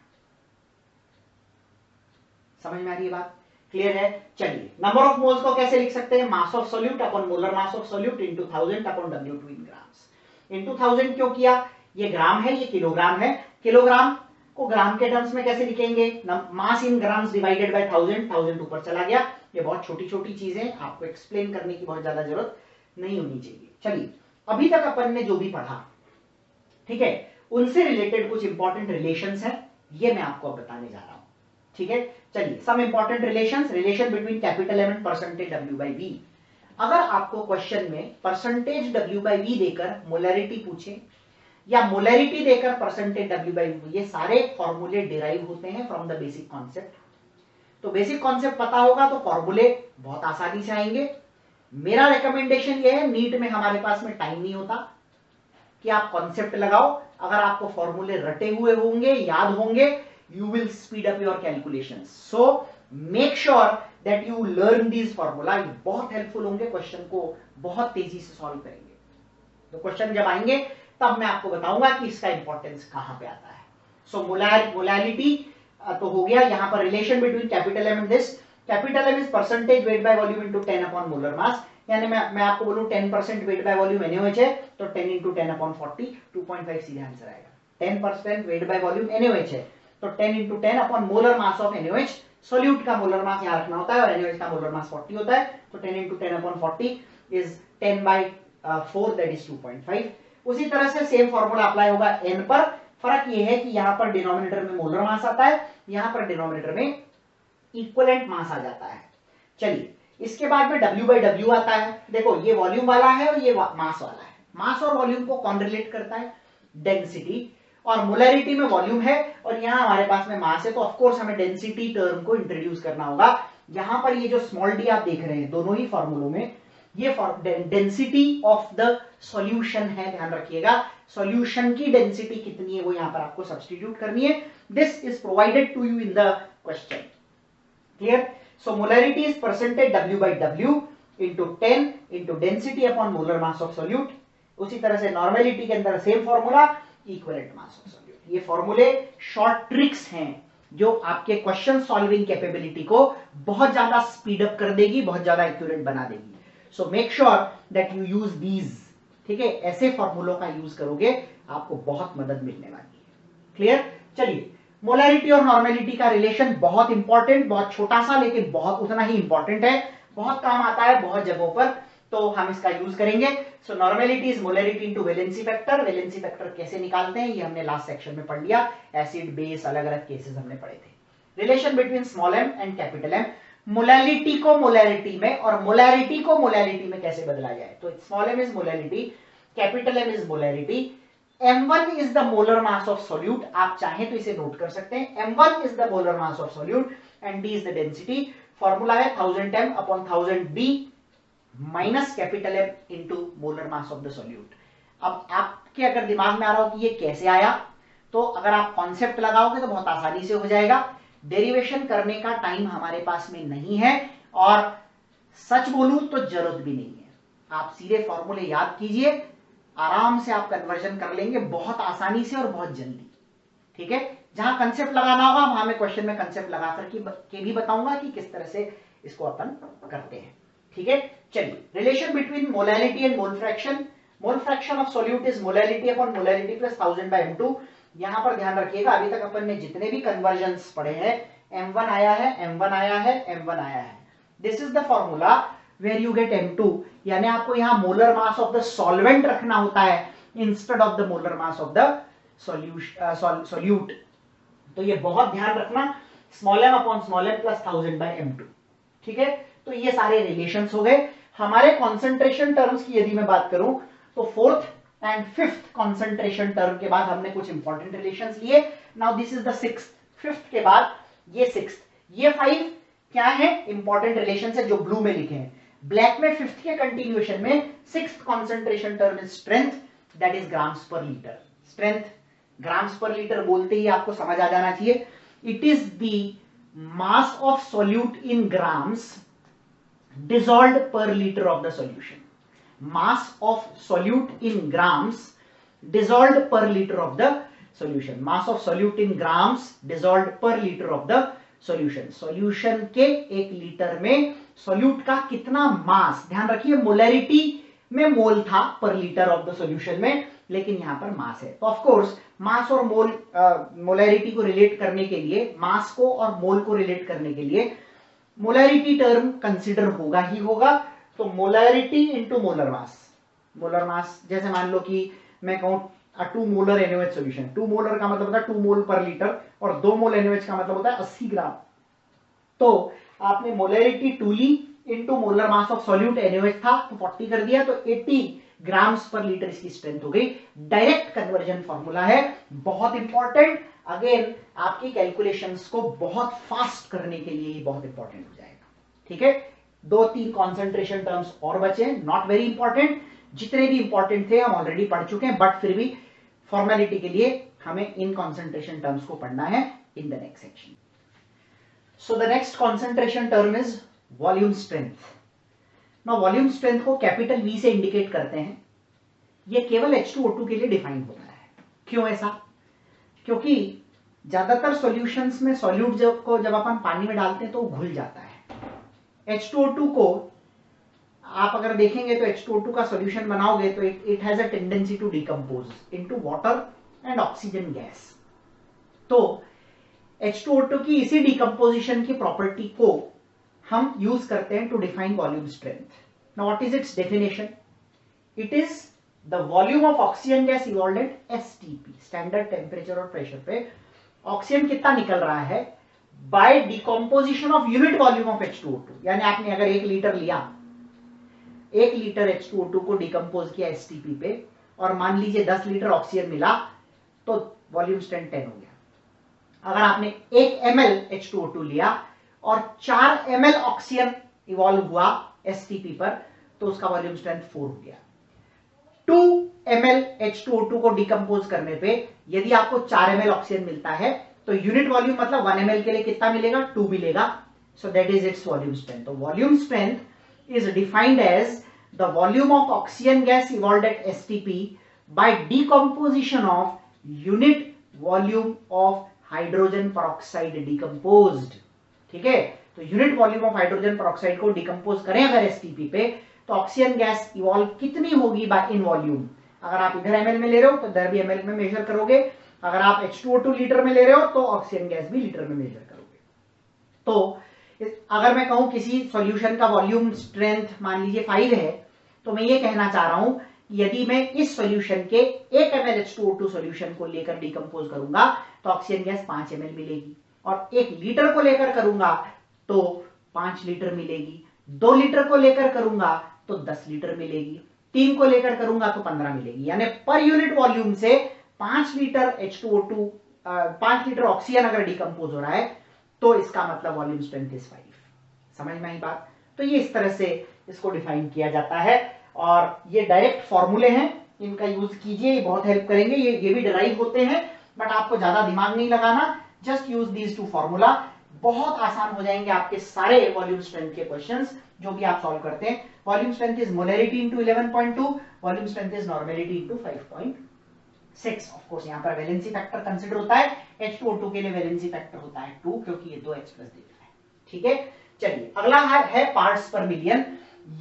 [SPEAKER 1] समझ में आ रही है बात? क्लियर है? चलिए, नंबर ऑफ मोल्स को कैसे लिख सकते हैं? मास of solute upon molar mass of solute into 1000 upon W2 in grams. Into 1000 क्यों किया? ये ग्राम है, ये किलोग्राम है। किलोग्राम को ग्राम के टर्म्स में कैसे लिखेंगे? मास इन ग्राम्स डिवाइडेड बाय 1000 ऊपर चला गया। ये बहुत छोटी छोटी चीजें, आपको एक्सप्लेन करने की बहुत ज्यादा जरूरत नहीं होनी चाहिए। चलिए, अभी तक अपन ने जो भी पढ़ा, ठीक है, उनसे रिलेटेड कुछ इंपॉर्टेंट रिलेशंस हैं, ये मैं आपको अब बताने जा रहा हूं। ठीक है, चलिए, some important relations, relation between capital M and percentage W/V। अगर आपको क्वेश्चन में परसेंटेज W/V देकर मोलैरिटी पूछे या मोलैरिटी देकर परसेंटेज W/V, ये सारे फॉर्मूले डिराइव होते हैं फ्रॉम द बेसिक कॉन्सेप्ट। तो बेसिक कॉन्सेप्ट पता होगा तो फॉर्मूले बहुत आसानी से आएंगे। मेरा रिकमेंडेशन ये है, नीट में हमारे पास में टाइम नहीं होता कि आप कॉन्सेप्ट लगाओ। अगर आपको फॉर्मूले रटे हुए होंगे, याद होंगे, you will speed up your calculations. So make sure that you learn these formula. ये बहुत हेल्पफुल होंगे, क्वेश्चन को बहुत तेजी से सॉल्व करेंगे। तो क्वेश्चन जब आएंगे तब मैं आपको बताऊंगा कि इसका इंपॉर्टेंस कहां पे आता है। सो मोलैलिटी तो हो गया। यहां पर relation between capital M and this, capital M is percentage weight by volume into 10 upon molar mass. यानी मैं आपको बोलूं 10% वेट बाय वॉल्यूम NaOH है, तो 10 into 10 upon 40, 2.5 सीधा आंसर आएगा। 10% वेट बाय वॉल्यूम NaOH है, तो 10 into 10 upon molar mass of NaOH। Solute का मोलर मास यहाँ रखना होता है और NaOH का मोलर मास 40 होता है, तो 10 into 10 upon 40 is 10/4 that is 2.5। उसी तरह से सेम फॉर्मूला अप्लाई होगा n पर। फर्क ये है कि यहाँ पर डिनोमिनेटर में मोलर मास आता है, यहाँ पर डिनोमिनेटर में इक्विवेलेंट मास आ जाता है। चलिए, इसके बाद में W/W आता है। देखो, ये वॉल्यूम वाला है और ये मास वाला है। मास और वॉल्यूम को कौन रिलेट करता है? डेंसिटी। और मोलैरिटी में वॉल्यूम है और यहाँ हमारे पास में मास है, तो ऑफ कोर्स हमें डेंसिटी टर्म को इंट्रोड्यूस करना होगा। यहां पर ये जो स्मॉल डी आप देख रहे हैं दोनों ही फॉर्मूलों में, ये डेंसिटी ऑफ द सॉल्यूशन है, ध्यान रखिएगा। सॉल्यूशन की डेंसिटी कितनी है वो यहां पर आपको सब्स्टिट्यूट करनी है। This is provided to you in the question. Clear? So molarity is percentage W/W into 10 into density upon molar mass of solute. उसी तरह से नॉर्मेलिटी के अंदर same formula, equivalent mass of solute. ये फॉर्मूले शॉर्ट ट्रिक्स हैं जो आपके क्वेश्चन सॉल्विंग कैपेबिलिटी को बहुत ज्यादा स्पीड अप कर देगी, बहुत ज्यादा एक्यूरेट बना देगी। So make sure that you use these. ठीक है, ऐसे फॉर्मूलों का यूज करोगे आपको बहुत मदद मिलने वाली है। क्लियर? चलिए, मोलैरिटी और नॉर्मेलिटी का रिलेशन बहुत इंपॉर्टेंट, बहुत छोटा सा लेकिन बहुत उतना ही इंपॉर्टेंट है, बहुत काम आता है बहुत जगहों पर, तो हम इसका यूज करेंगे। So normality is molarity into valency factor. Valency factor कैसे निकालते हैं ये हमने लास्ट सेक्शन में पढ़ लिया। एसिड, बेस, अलग अलग केसेस हमने पढ़े थे। Relation between small m and capital M। Molarity को मोलैरिटी में और मोलैरिटी को मोलैरिटी में कैसे बदला जाए? तो small m is molarity, capital M is molarity. M1 is the molar mass of solute. आप चाहें तो इसे नोट कर सकते हैं। M1 is the molar mass of solute and D is the density. Formula है 1000m upon 1000B minus capital M into molar mass of the solute. अब आपके अगर दिमाग में आ रहा हो कि ये कैसे आया, तो अगर आप कॉन्सेप्ट लगाओगे तो बहुत आसानी से हो जाएगा। डेरिवेशन करने का टाइम हमारे पास में नहीं है और सच बोलूं तो जरूरत भी नहीं है। आप सीधे फॉर्मूले याद कीजिए, आराम से आप कन्वर्जन कर लेंगे बहुत आसानी से और बहुत जल्दी। ठीक है, जहां कंसेप्ट लगाना होगा वहां मैं क्वेश्चन में कंसेप्ट लगा करके भी बताऊंगा कि किस तरह से इसको अपन करते हैं। ठीक है, चलिए, relation between molarity and mole fraction. Mole fraction of solute is molarity upon molarity plus 1000/m2। यहां पर ध्यान रखिएगा, अभी तक अपन ने जितने भी कन्वर्जन्स पढ़े हैं, M1 आया है, M1 आया है, M1 आया है। This is the formula where you get M2, यानी आपको यहां molar mass of the solvent रखना होता है instead of the molar mass of the solute. तो ये बहुत ध्यान रखना, small m upon small m plus 1000/m2। ठीक है, तो ये सारे रिलेशंस हो गए। हमारे कॉन्सेंट्रेशन टर्म्स की यदि मैं बात करूं तो fourth and fifth concentration term के बाद हमने कुछ इंपॉर्टेंट रिलेशंस लिए। Now this is the sixth. Fifth के बाद ये सिक्स्थ, ये 5 क्या है? इंपॉर्टेंट रिलेशन है जो ब्लू में लिखे हैं। ब्लैक में फिफ्थ के कंटिन्यूएशन में sixth concentration term is strength, that is grams पर लीटर। स्ट्रेंथ ग्राम्स पर लीटर बोलते ही आपको समझ आ जाना चाहिए। It is the mass of solute in grams dissolved per liter of the solution. Mass of solute in grams dissolved per liter of the solution. Mass of solute in grams dissolved per liter of the solution. Solution के 1 लीटर में solute का कितना मास, ध्यान रखिए मोलैरिटी में मोल था पर लीटर ऑफ द सॉल्यूशन में, लेकिन यहां पर मास है। तो ऑफ कोर्स मास और मोल, मोलैरिटी को रिलेट करने के लिए, मास को और मोल को रिलेट करने के लिए मोलैरिटी टर्म कंसीडर होगा ही होगा। तो मोलैरिटी इंटू मोलर मास, मोलर मास जैसे मान लो कि मैं कहूं 2 मोलर NaOH सॉल्यूशन, 2 मोलर का मतलब होता है 2 मोल पर लीटर और 2 मोल NaOH का मतलब होता है 80 ग्राम। तो आपने मोलैरिटी 2 ली into molar mass of solute NaOH था तो 40 कर दिया, तो 80 ग्राम्स पर लीटर इसकी स्ट्रेंथ हो गई। डायरेक्ट कन्वर्जन फॉर्मूला है, बहुत इंपॉर्टेंट। अगेन आपकी कैलकुलेशंस को बहुत फास्ट करने के लिए ही बहुत इंपॉर्टेंट हो जाएगा। ठीक है, 2-3 कॉन्सेंट्रेशन टर्म्स और बचे, नॉट वेरी इंपॉर्टेंट। जितने भी इंपॉर्टेंट थे हम ऑलरेडी पढ़ चुके हैं, बट फिर भी फॉर्मेलिटी के लिए हमें इन कॉन्सेंट्रेशन टर्म्स को पढ़ना है in the next section. So the next concentration term is volume strength. Now volume strength को कैपिटल V से इंडिकेट करते हैं। यह केवल H2O2 के लिए डिफाइन होता है। क्यों ऐसा? क्योंकि ज्यादातर सॉल्यूशंस में सॉल्यूट जब अपन पानी में डालते हैं तो वो घुल जाता है। H2O2 को आप अगर देखेंगे तो H2O2 का सॉल्यूशन बनाओगे तो it has a tendency to decompose into water and oxygen gas. तो H2O2 की इसी डिकम्पोजिशन की प्रॉपर्टी को हम यूज करते हैं to define volume strength. Now what is its definition? It is the volume of oxygen gas evolved at STP, standard temperature और प्रेशर पे ऑक्सीजन कितना निकल रहा है by decomposition of unit volume of H2O2. यानी आपने अगर 1 लीटर लिया, 1 लीटर H2O2 को डिकम्पोज किया एसटीपी पे और मान लीजिए 10 लीटर ऑक्सीजन मिला तो वॉल्यूम स्ट्रेंथ 10 हो गया. अगर आपने 1 ml H2O2 लिया और 4 ml ऑक्सीजन इवॉल्व हुआ एसटीपी पर तो उसका वॉल्यूम स्ट्रेंथ 4 हो गया. 2 ml H2O2 को डिकम्पोज करने पे यदि आपको 4 ml ऑक्सीजन मिलता है तो यूनिट वॉल्यूम मतलब 1 ml के लिए कितना मिलेगा? 2 मिलेगा. So that is its volume strength. तो volume strength is defined as the volume of oxygen gas evolved at STP by decomposition of unit volume of hydrogen peroxide decomposed. ठीक है, तो unit volume of hydrogen peroxide को डिकम्पोज करें अगर एसटीपी पे तो ऑक्सीजन गैस इवॉल्व कितनी होगी बाय इन वॉल्यूम. अगर आप इधर एमएल में ले रहे हो तो इधर भी एमएल में मेजर करोगे. अगर आप H2O2 लीटर में ले रहे हो तो ऑक्सीजन गैस भी लीटर में मेजर करोगे. तो अगर मैं कहूं किसी सॉल्यूशन का वॉल्यूम स्ट्रेंथ मान लीजिए 5 है तो मैं ये कहना चाह रहा हूं कि यदि मैं इस सॉल्यूशन के 1 ml H2O2 सॉल्यूशन को लेकर डिकम्पोज करूंगा तो ऑक्सीजन गैस 5 ml मिलेगी और 1 लीटर को लेकर करूंगा तो 5 लीटर मिलेगी. 2 लीटर को लेकर करूंगा तो 10 लीटर मिलेगी. 3 को लेकर करूंगा तो 15 मिलेगी. यानी पर यूनिट वॉल्यूम से 5 लीटर H2O2 5 लीटर ऑक्सीजन अगर डिकम्पोज हो रहा है तो इसका मतलब वॉल्यूम स्ट्रेंथ इज 5. समझ में आई बात? तो ये इस तरह से इसको डिफाइन किया जाता है और ये डायरेक्ट फॉर्मूले हैं, इनका यूज कीजिए, ये बहुत हेल्प करेंगे. ये भी डिराइव होते हैं बट आपको ज्यादा दिमाग नहीं लगाना. Just use these 2 formula. बहुत आसान हो जाएंगे आपके सारे वॉल्यूम स्ट्रेंथ के क्वेश्चंस जो भी आप सॉल्व करते हैं. Volume strength is molarity into 11.2, volume strength is normality into 5.6. Of course यहां पर वैलेंसी फैक्टर कंसीडर होता है. H2O2 के लिए वैलेंसी फैक्टर होता है 2 क्योंकि ये 2H+ दे रहा है. ठीक है, चलिए अगला है पार्ट्स पर मिलियन.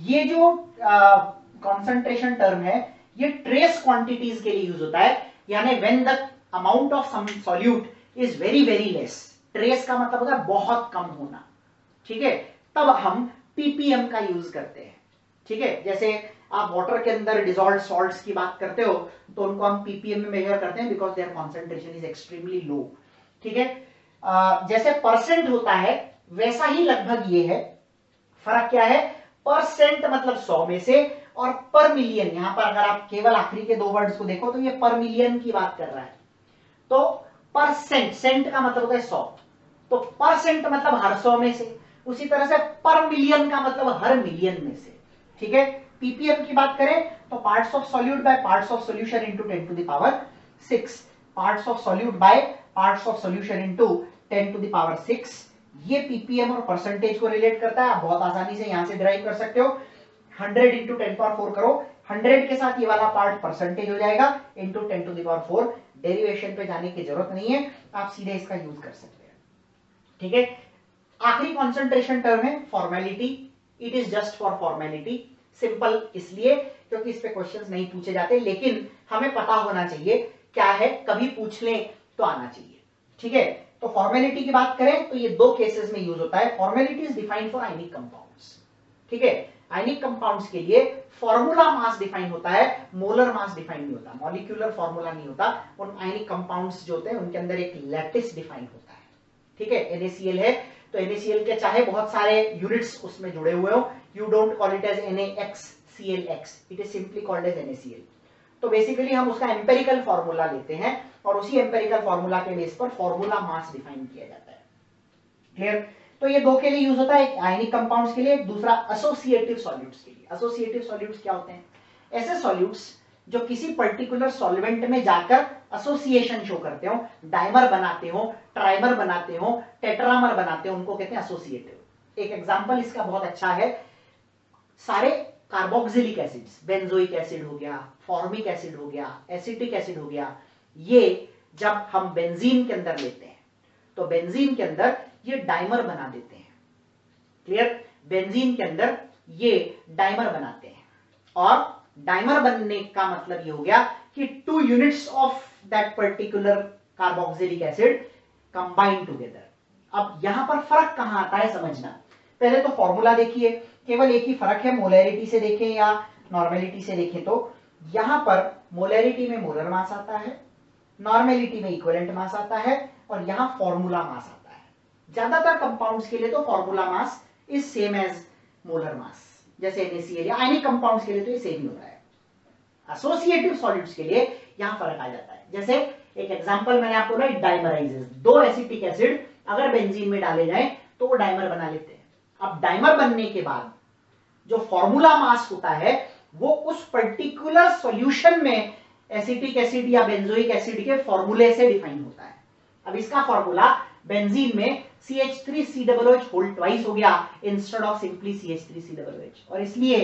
[SPEAKER 1] ये जो कॉन्सेंट्रेशन टर्म है ये ट्रेस क्वांटिटीज के लिए यूज होता है. यानी when the amount of some solute is very very less. Trace का मतलब होता है बहुत कम होना. ठीक है, तब हम पीपीएम का यूज करते हैं. ठीक है, जैसे आप वाटर के अंदर डिसॉल्व्ड सॉल्ट्स की बात करते हो तो उनको हम पीपीएम में मेजर करते हैं because their concentration is extremely low. ठीक है, जैसे परसेंट होता है वैसा ही लगभग ये है. फर्क क्या है? परसेंट मतलब 100 में से और पर मिलियन. यहां पर अगर आप केवल आखिरी के 2 वर्ड्स को देखो तो ये पर मिलियन की बात कर रहा है. तो परसेंट, सेंट का मतलब होता है 100, तो परसेंट मतलब हर 100 में से. उसी तरह से पर मिलियन का मतलब हर मिलियन में से. ठीक है, पीपीएम की बात करें तो parts of solute by parts of solution into 10 to the power 6. Parts of solute by parts of solution into 10 to the power 6. ये पीपीएम और परसेंटेज को रिलेट करता है. आप बहुत आसानी से यहां से डिराइव कर सकते हो. 100 इंटू 10 पावर 4 करो, 100 के साथ ये वाला पार्ट परसेंटेज हो जाएगा into 10 to the power 4. Derivation पे जाने की जरूरत नहीं है, आप सीधे इसका यूज कर सकते हैं. ठीक है, आखिरी कॉन्सेंट्रेशन टर्म है formality. It is just for formality. Simple इसलिए क्योंकि इस पे क्वेश्चंस नहीं पूछे जाते, लेकिन हमें पता होना चाहिए क्या है, कभी पूछ लें तो आना चाहिए. ठीक है, तो फॉर्मेलिटी की बात करें तो ये 2 केसेस में यूज होता है. Formality is defined for ionic compounds. ठीक है, आयनिक कंपाउंड्स के लिए फॉर्मूला मास डिफाइन होता है, मोलर मास डिफाइन नहीं होता, मॉलिक्यूलर फॉर्मूला नहीं होता. उन आयनिक कंपाउंड्स जो होते हैं उनके अंदर एक लैटिस डिफाइन होता है. ठीक है, NaCl है तो NaCl के चाहे बहुत सारे यूनिट्स उसमें जुड़े हुए हो, you don't call it as NaClX, it is simply called as NaCl. तो बेसिकली हम उसका एम्पेरिकल फॉर्मूला लेते हैं और उसी एम्पेरिकल फॉर्मूला के बेस पर फॉर्मूला मास डिफाइन किया जाता है. क्लियर? तो ये 2 के लिए यूज होता है, एक आयनिक कंपाउंड्स के लिए, दूसरा एसोसिएटिव सॉल्यूट्स के लिए. एसोसिएटिव सॉल्यूट्स क्या होते हैं? ऐसे सॉल्यूट्स जो किसी पर्टिकुलर सॉल्वेंट में जाकर एसोसिएशन शो करते हो, डाइमर बनाते हो, ट्राइमर बनाते हो, टेट्रामर बनाते हो, उनको कहते हैं एसोसिएटिव. एक एग्जांपल इसका बहुत अच्छा है, सारे कार्बोक्सिलिक एसिड्स, बेंजोइक एसिड हो गया, फॉर्मिक एसिड हो गया, एसिटिक एसिड हो गया, ये जब हम बेंजीन के अंदर लेते हैं तो बेंजीन के अंदर ये डाइमर बना देते हैं. क्लियर? बेंजीन के अंदर ये डाइमर बनाते हैं और डाइमर बनने का मतलब ये हो गया कि 2 units of that particular carboxylic acid combine together. अब यहां पर फर्क कहां आता है समझना। पहले तो फॉर्मूला देखिए, केवल एक ही फर्क है, मोलैरिटी से देखें या नॉर्मेलिटी से देखें तो यहां पर मोलैरिटी में मोलर मास आता है, नॉर्मेलिटी में इक्विवेलेंट मास आता है और यहां फॉर्मूला मास आता है। ज्यादातर कंपाउंड्स के लिए तो formula mass is same as molar mass, जैसे NaCl या आयनिक कंपाउंड्स के लिए तो ये सेम ही होता है। एसोसिएटिव सॉलिड्स के लिए यहां फर्क आ जाता है। जैसे एक एग्जांपल मैंने आपको बोला, डाइमराइजेस, दो एसिटिक एसिड अगर बेंजीन में डाले जाए तो वो डाइमर बना लेते हैं। अब डाइमर बनने के बाद जो फॉर्मूला मास होता है वो उस पर्टिकुलर सॉल्यूशन में एसिटिक एसिड या बेंजोइक एसिड के फॉर्मूले से डिफाइन होता है। अब इसका फॉर्मूला बेंजीन में CH3COOH होल ट्वाइस हो गया इंस्टेड ऑफ सिंपली CH3COOH, और इसलिए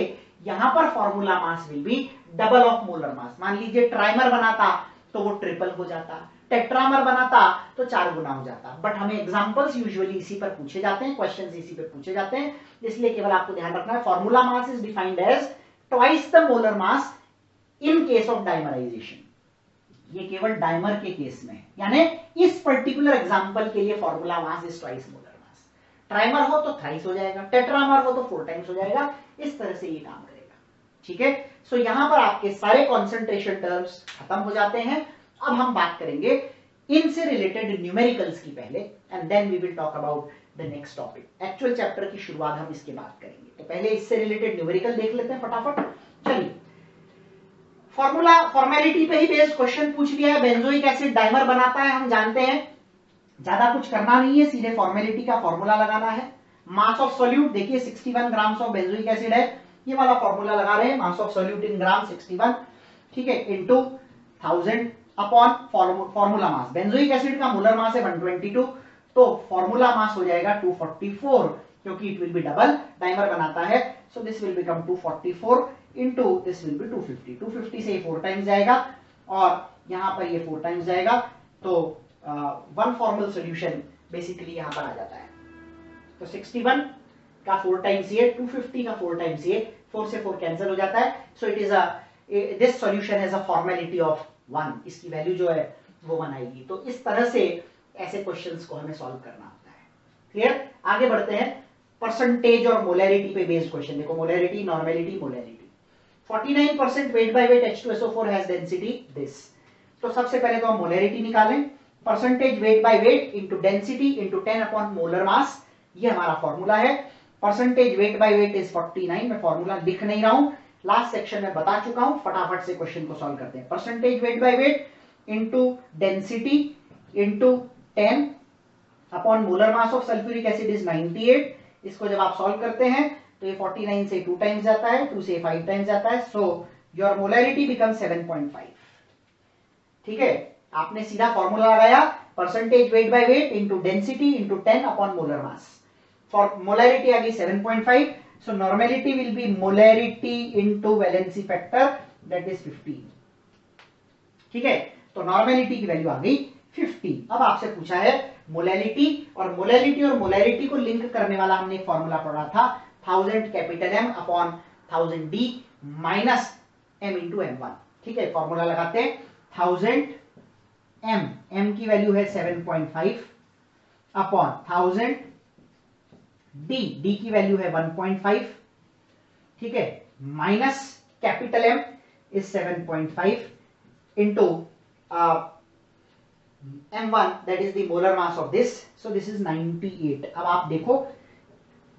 [SPEAKER 1] यहां पर formula mass will be double of molar mass. मान लीजिए ट्राइमर बनाता तो वो ट्रिपल हो जाता, टेट्रामर बनाता तो 4 गुना हो जाता। बट हमें एग्जांपल्स यूजुअली इसी पर पूछे जाते हैं, क्वेश्चंस इसी पर पूछे जाते हैं, इसलिए केवल आपको ध्यान रखना है formula mass is defined as twice the molar mass in case of dimerization. ये केवल डाइमर के केस में है, यानी इस पर्टिकुलर एग्जांपल के लिए formula mass is twice molar mass. Trimer हो तो थ्राइस हो जाएगा, टेट्रामर हो तो 4 टाइम्स हो जाएगा। इस तरह से ये काम करेगा, ठीक है। सो यहां पर आपके सारे कॉन्सेंट्रेशन टर्म्स खत्म हो जाते हैं। अब हम बात करेंगे इनसे रिलेटेड न्यूमेरिकल्स की पहले, and then we will talk about the next topic. Actual chapter की शुरुआत हम इसके बाद करेंगे, तो पहले इससे रिलेटेड न्यूमेरिकल देख लेते हैं फटाफट। चलिए, फॉर्मूला फॉर्मेलिटी पे ही बेस्ड क्वेश्चन पूछ लिया है। बेंजोइक एसिड डाइमर बनाता है, हम जानते हैं, ज्यादा कुछ करना नहीं है, सीधे फॉर्मेलिटी का फॉर्मूला लगाना है। मास ऑफ सॉल्यूट देखिए 61 ग्राम्स ऑफ बेंजोइक एसिड है, ये वाला फॉर्मूला लगा रहे हैं, मास ऑफ सॉल्यूट इन ग्राम 61, ठीक है, into 1000 upon formula mass. Benzoic acid का मोलर मास है 122, तो फॉर्मूला मास हो जाएगा 244, क्योंकि it will be double, dimer बनाता है। So this will become 244 into this will be 250। 250 से 4 टाइम्स जाएगा और यहां पर ये 4 टाइम्स जाएगा, तो वन फॉर्मल सॉल्यूशन बेसिकली यहां पर आ जाता है। तो 61 का 4 टाइम्स ये, 250 का 4 टाइम्स ये, 4 से 4 कैंसिल हो जाता है। सो it is this solution has a formality of 1, इसकी वैल्यू जो है वो 1 आएगी। तो इस तरह से ऐसे क्वेश्चंस को हमें सॉल्व करना होता है। क्लियर? आगे बढ़ते हैं, परसेंटेज और मोलैरिटी पे बेस्ड क्वेश्चन। देखो, molarity, normality, molarity. 49% weight by weight H2SO4 has density this। तो सबसे पहले तो हम मोलैरिटी निकालें, percentage weight by weight into density into 10 upon molar मास, ये हमारा फॉर्मूला है। Percentage weight by wait is 49, मैं फॉर्मूला लिख नहीं रहा हूं, लास्ट सेक्शन में बता चुका हूं, फटाफट से क्वेश्चन को सॉल्व करते हैं। Percentage weight by weight into density into 10 upon molar mass of sulphuric acid is 98। इसको जब आप सॉल्व करते हैं तो ये 49 से 2 टाइम्स जाता है, 2 से 5 टाइम्स जाता है, सो योर मोलैरिटी बिकम 7.5। ठीक है, आपने सीधा फॉर्मूला लगाया, percentage weight by weight into density into 10 upon molar mass. For molarity आ गई 7.5, so normality will be molarity into valency factor, that is 15। ठीक है, तो नॉर्मेलिटी की वैल्यू आ गई 50। अब आपसे पूछा है मोलैरिटी, और मोलैरिटी को लिंक करने वाला हमने एक फॉर्मूला पढ़ा था, 1000 capital M upon 1000 D minus M into M1। ठीक है, फॉर्मूला लगाते हैं, 1000 M की वैल्यू है 7.5 अपॉन 1000 D की वैल्यू है 1.5, ठीक है, minus capital M is 7.5 into M1 that is the molar mass of this, so this is 98। अब आप देखो,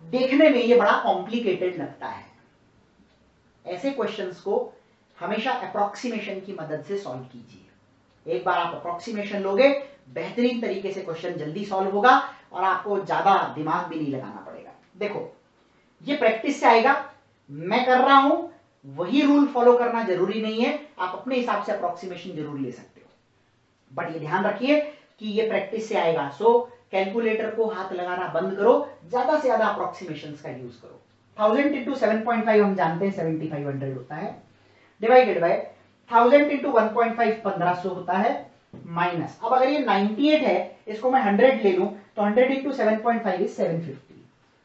[SPEAKER 1] देखने में ये बड़ा कॉम्प्लिकेटेड लगता है, ऐसे क्वेश्चंस को हमेशा अप्रोक्सीमेशन की मदद से सॉल्व कीजिए। एक बार आप अप्रोक्सीमेशन लोगे, बेहतरीन तरीके से क्वेश्चन जल्दी सॉल्व होगा और आपको ज्यादा दिमाग भी नहीं लगाना पड़ेगा। देखो, ये प्रैक्टिस से आएगा, मैं कर रहा हूं, वही रूल फॉलो करना जरूरी नहीं है, आप अपने हिसाब से अप्रोक्सीमेशन जरूर ले सकते हो, बट ये ध्यान रखिए कि ये प्रैक्टिस से आएगा। सो कैलकुलेटर को हाथ लगाना बंद करो, ज्यादा से ज्यादा अप्रोक्सीमेशंस का यूज करो। 1000 इंटू 7.5 हम जानते हैं 7500 होता है, डिवाइडेड बाय 1000 इंटू 1.5 1500 होता है, माइनस, अब अगर ये 98 है, इसको मैं 100 ले लूं तो 100 इंटू 7.5 इज 750।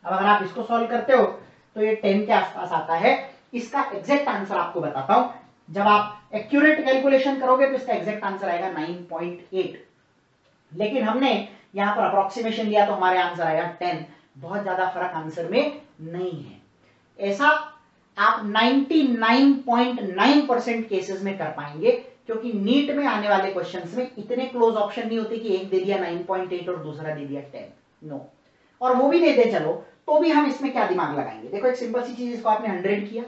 [SPEAKER 1] अब अगर आप इसको सॉल्व करते हो तो ये 10 के आसपास आता है। इसका एग्जैक्ट आंसर आपको बताता हूं, जब आप एक्यूरेट कैलकुलेशन करोगे तो इसका एग्जैक्ट आंसर आएगा 9.8, लेकिन हमने यहां पर अप्रोक्सीमेशन लिया तो हमारे आंसर आएगा 10। बहुत ज्यादा फर्क आंसर में नहीं है। ऐसा आप 99.9% केसेस में कर पाएंगे, क्योंकि नीट में आने वाले क्वेश्चंस में इतने क्लोज ऑप्शन नहीं होते कि एक दे दिया 9.8 और दूसरा दे दिया 10। नो, और वो भी दे दे चलो तो भी हम इसमें क्या दिमाग लगाएंगे। देखो एक सिंपल सी चीज, इसको आपने 100 किया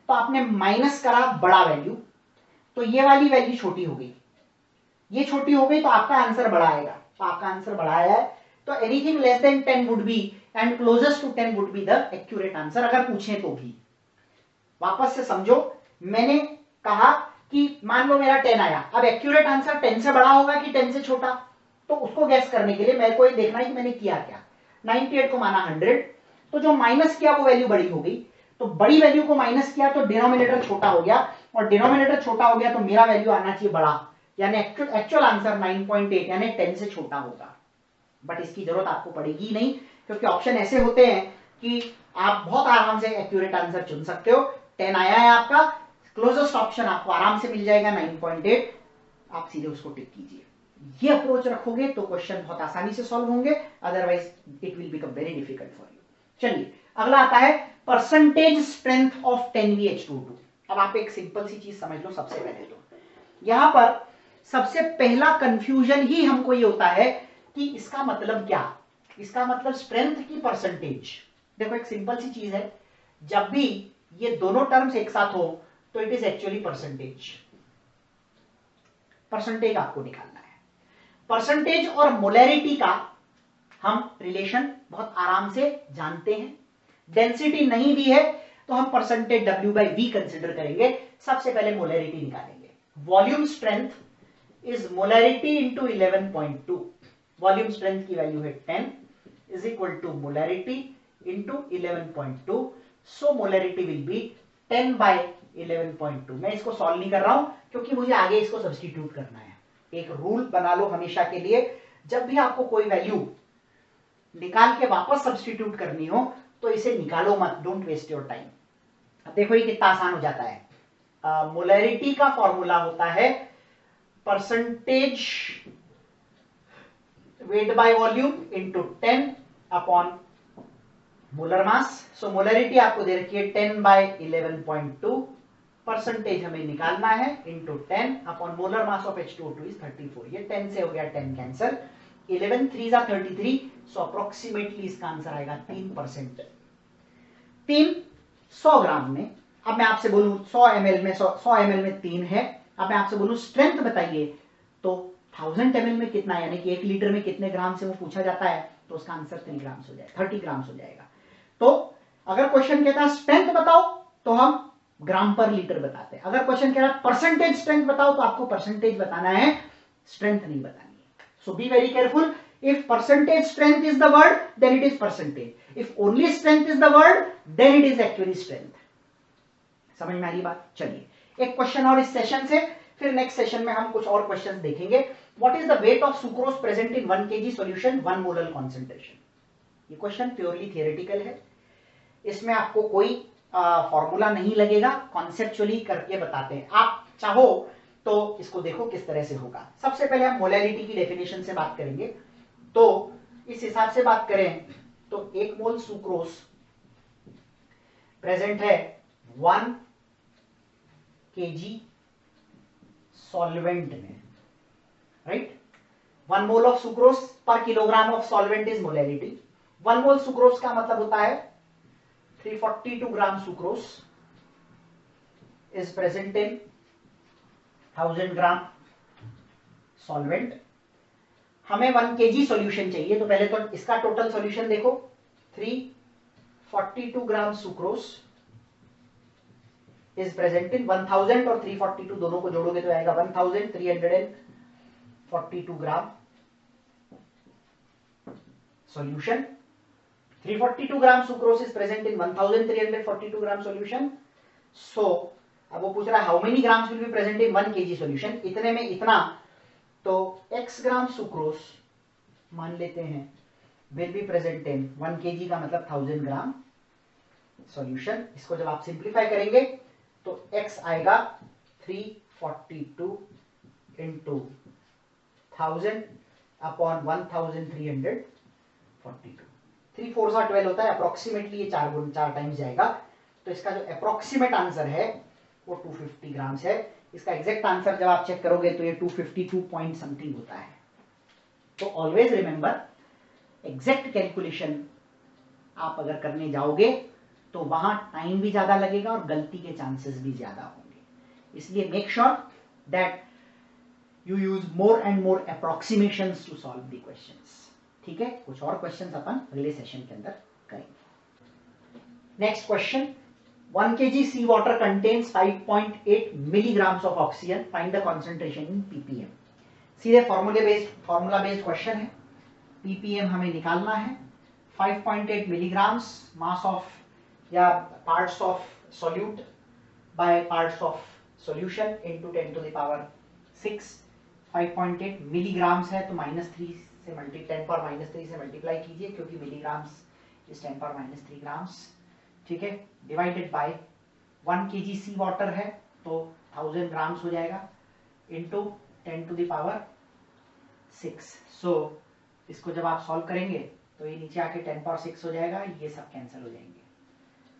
[SPEAKER 1] तो आपने माइनस करा बड़ा वैल्यू, तो ये वाली वैल्यू छोटी हो गई, ये छोटी हो गई तो आपका आंसर बड़ा आएगा। तो आपका आंसर बड़ा आया है, तो anything less than 10 would be and closest to 10 would be the accurate answer, अगर पूछें तो भी। वापस से समझो, मैंने कहा कि मान लो मेरा 10 आया, अब एक्यूरेट आंसर 10 से बड़ा होगा कि 10 से छोटा, तो उसको गैस करने के लिए मेरे को ये देखना है कि मैंने किया क्या। 98 को माना 100, तो जो माइनस किया वो वैल्यू बड़ी हो गई, तो बड़ी वैल्यू को माइनस किया तो डिनोमिनेटर छोटा हो गया, और डिनोमिनेटर छोटा हो गया तो मेरा वैल्यू आना चाहिए बड़ा, यानी एक्चुअल आंसर 9.8 यानी 10 से छोटा होगा। बट इसकी जरूरत आपको पड़ेगी नहीं, क्योंकि ऑप्शन ऐसे होते हैं कि आप बहुत आराम से एक्यूरेट आंसर चुन सकते हो। 10 आया है आपका, क्लोजेस्ट ऑप्शन आपको आराम से मिल जाएगा 9.8, आप सीधे उसको टिक कीजिए। ये अप्रोच रखोगे तो क्वेश्चन बहुत आसानी से सॉल्व होंगे, otherwise it will become very difficult for you. चलिए अगला आता है परसेंटेज स्ट्रेंथ ऑफ 10VH22। अब आप एक सिंपल सी चीज समझ लो। सबसे पहले तो यहां पर सबसे पहला कंफ्यूजन ही हमको ये होता है कि इसका मतलब क्या। इसका मतलब स्ट्रेंथ की परसेंटेज। देखो एक सिंपल सी चीज है, जब भी ये दोनों टर्म्स एक साथ हो तो it is actually percentage. Percentage आपको निकालना है। परसेंटेज और मोलैरिटी का हम रिलेशन बहुत आराम से जानते हैं। डेंसिटी नहीं दी है तो हम परसेंटेज W/V कंसिडर करेंगे। सबसे पहले मोलैरिटी निकालेंगे। Volume strength is molarity into 11.2। Volume strength की वैल्यू है 10 is equal to molarity into 11.2। So molarity will be 10/11.2। मैं इसको सॉल्व नहीं कर रहा हूं क्योंकि मुझे आगे इसको सब्स्टिट्यूट करना है। एक रूल बना लो हमेशा के लिए, जब भी आपको कोई वैल्यू निकाल के वापस सब्स्टिट्यूट करनी हो तो इसे निकालो मत, डोंट वेस्ट योर टाइम। अब देखो ये कितना आसान हो जाता है। मोलैरिटी का फॉर्मूला होता है percentage weight by volume into 10 upon molar mass. So molarity आपको दे रखी है 10/11.2, परसेंटेज हमें निकालना है into 10 upon molar mass of H2O2 is 34। ये 10 से हो गया 10 कैंसल, 11 3 33, सो अप्रोक्सीमेटली इसका आंसर आएगा 3%। 3 100 ग्राम में, अब मैं आपसे बोलूं 100 ml में 100 ml में 3 है, अब मैं आपसे बोलूं स्ट्रेंथ बताइए तो 1000 ml में कितना, यानी कि 1 लीटर में कितने ग्राम से वो पूछा जाता है, तो उसका आंसर 3 ग्राम्स हो जाएगा, 30 ग्राम्स हो जाएगा। तो अगर क्वेश्चन कहता है स्ट्रेंथ बताओ तो हम ग्राम पर लीटर बताते हैं। अगर क्वेश्चन कह रहा है परसेंटेज स्ट्रेंथ बताओ तो आपको परसेंटेज बताना है, स्ट्रेंथ नहीं बतानी है। So be very careful. If percentage strength is the word, then it is percentage. If only strength is the word, then it is actually strength. समझ में आ रही बात? चलिए एक क्वेश्चन और इस सेशन से, फिर नेक्स्ट सेशन में हम कुछ और क्वेश्चंस देखेंगे। What is the weight of sucrose present in 1 kg solution, 1 molar concentration? ये क्वेश्चन प्योरली थियोरेटिकल है, इसमें आपको कोई फॉर्मूला नहीं लगेगा, कॉन्सेप्चुअली करके बताते हैं। आप चाहो तो इसको देखो किस तरह से होगा। सबसे पहले हम मोलैरिटी की डेफिनेशन से बात करेंगे। तो इस हिसाब से बात करें तो 1 मोल सुक्रोज प्रेजेंट है 1 kg सॉल्वेंट में, right. 1 mole of sucrose per kilogram of solvent is molarity. 1 mole sucrose का मतलब होता है 342 gram sucrose is present in 1000 gram solvent. हमें 1 kg सॉल्यूशन चाहिए, तो पहले तो इसका टोटल सॉल्यूशन देखो। 342 gram sucrose is present in 1000 और 342 दोनों को जोड़ोगे तो आएगा 1342 gram solution. 342 gram sucrose is present in 1342 gram solution. So अब वो पूछ रहा है how many grams will be present in 1 kg solution, इतने में इतना, तो x ग्राम सुक्रोज मान लेते हैं will be present in 1 kg का मतलब 1000 ग्राम सॉल्यूशन। इसको जब आप सिंप्लीफाई करेंगे तो x आएगा 342 इंटू 1000 अपॉन 1342। 3 4 सा 12 होता है, अप्रोक्सीमेटली ये 4 टाइम्स जाएगा। तो इसका जो अप्रोक्सीमेट आंसर है वो 250 ग्राम्स है। इसका एग्जैक्ट आंसर जब आप चेक करोगे तो ये 252 पॉइंट समथिंग होता है। तो ऑलवेज रिमेंबर, एग्जैक्ट कैलकुलेशन आप अगर करने जाओगे तो वहां टाइम भी ज्यादा लगेगा और गलती के चांसेस भी ज्यादा होंगे। इसलिए make sure that you use more and more approximations to solve the questions. ठीक है, कुछ और क्वेश्चंस अपन अगले सेशन के अंदर करेंगे। Next question, 1 kg sea water contains 5.8 milligrams of oxygen. Find the concentration in ppm. सीधे फॉर्मूला बेस्ड क्वेश्चन है। ppm हमें निकालना है। 5.8 मिलीग्राम्स मास ऑफ या parts of solute by parts of solution into 10 to the power 6। 5.8 milligrams है तो -3 से 10 पावर -3 से मल्टीप्लाई कीजिए, क्योंकि मिलीग्राम्स इज 10 पावर -3 ग्राम्स। ठीक है, डिवाइडेड बाय 1 kg सी वाटर है तो 1000 ग्राम्स हो जाएगा, into 10 to the power 6। So इसको जब आप सॉल्व करेंगे तो ये नीचे आके 10 पावर 6 हो जाएगा, ये सब कैंसिल हो जाएंगे।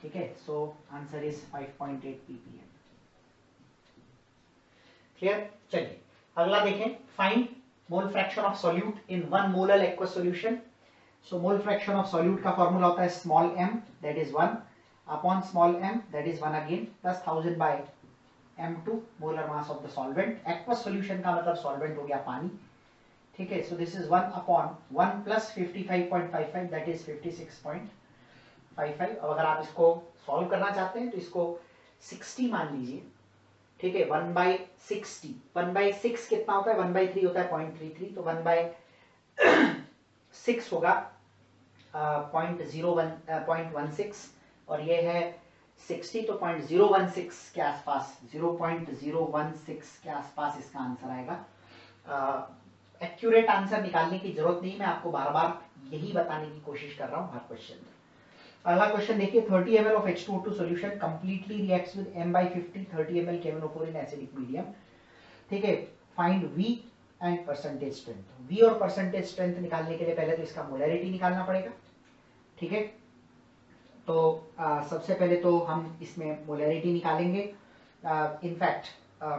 [SPEAKER 1] ठीक है, so answer is 5.8 ppm। Clear? चलिए अगला देखें, find mole fraction of solute in 1 molar aqueous solution. So mole fraction of solute का फॉर्मूला होता है small m that is 1 upon small m that is 1 again plus 1000 by m2 molar mass of the solvent. Aqueous solution का मतलब सॉल्वेंट हो गया पानी। ठीक है, so this is 1 upon 1 plus 55.55 that is 56.55। अब अगर आप इसको सॉल्व करना चाहते हैं तो इसको 60 मान लीजिए। ठीक है, 1/60, 1/6 कितना होता है? 1/3 होता है 0.33, तो 1/6 होगा 0.16 और ये है 60, तो 0.016 के आसपास, 0.016 के आसपास इसका आंसर आएगा। एक्यूरेट आंसर निकालने की जरूरत नहीं, मैं आपको बार बार यही बताने की कोशिश कर रहा हूं हर क्वेश्चन में। अगला क्वेश्चन देखिए, 30 ml of H2O2 solution completely reacts with m/50 30 ml KNO4 in acidic medium। ठीक है, find V and percentage strength. V और परसेंटेज स्ट्रेंथ निकालने के लिए पहले तो इसका मोलैरिटी निकालना पड़ेगा। ठीक है, तो सबसे पहले तो हम इसमें मोलैरिटी निकालेंगे। इनफैक्ट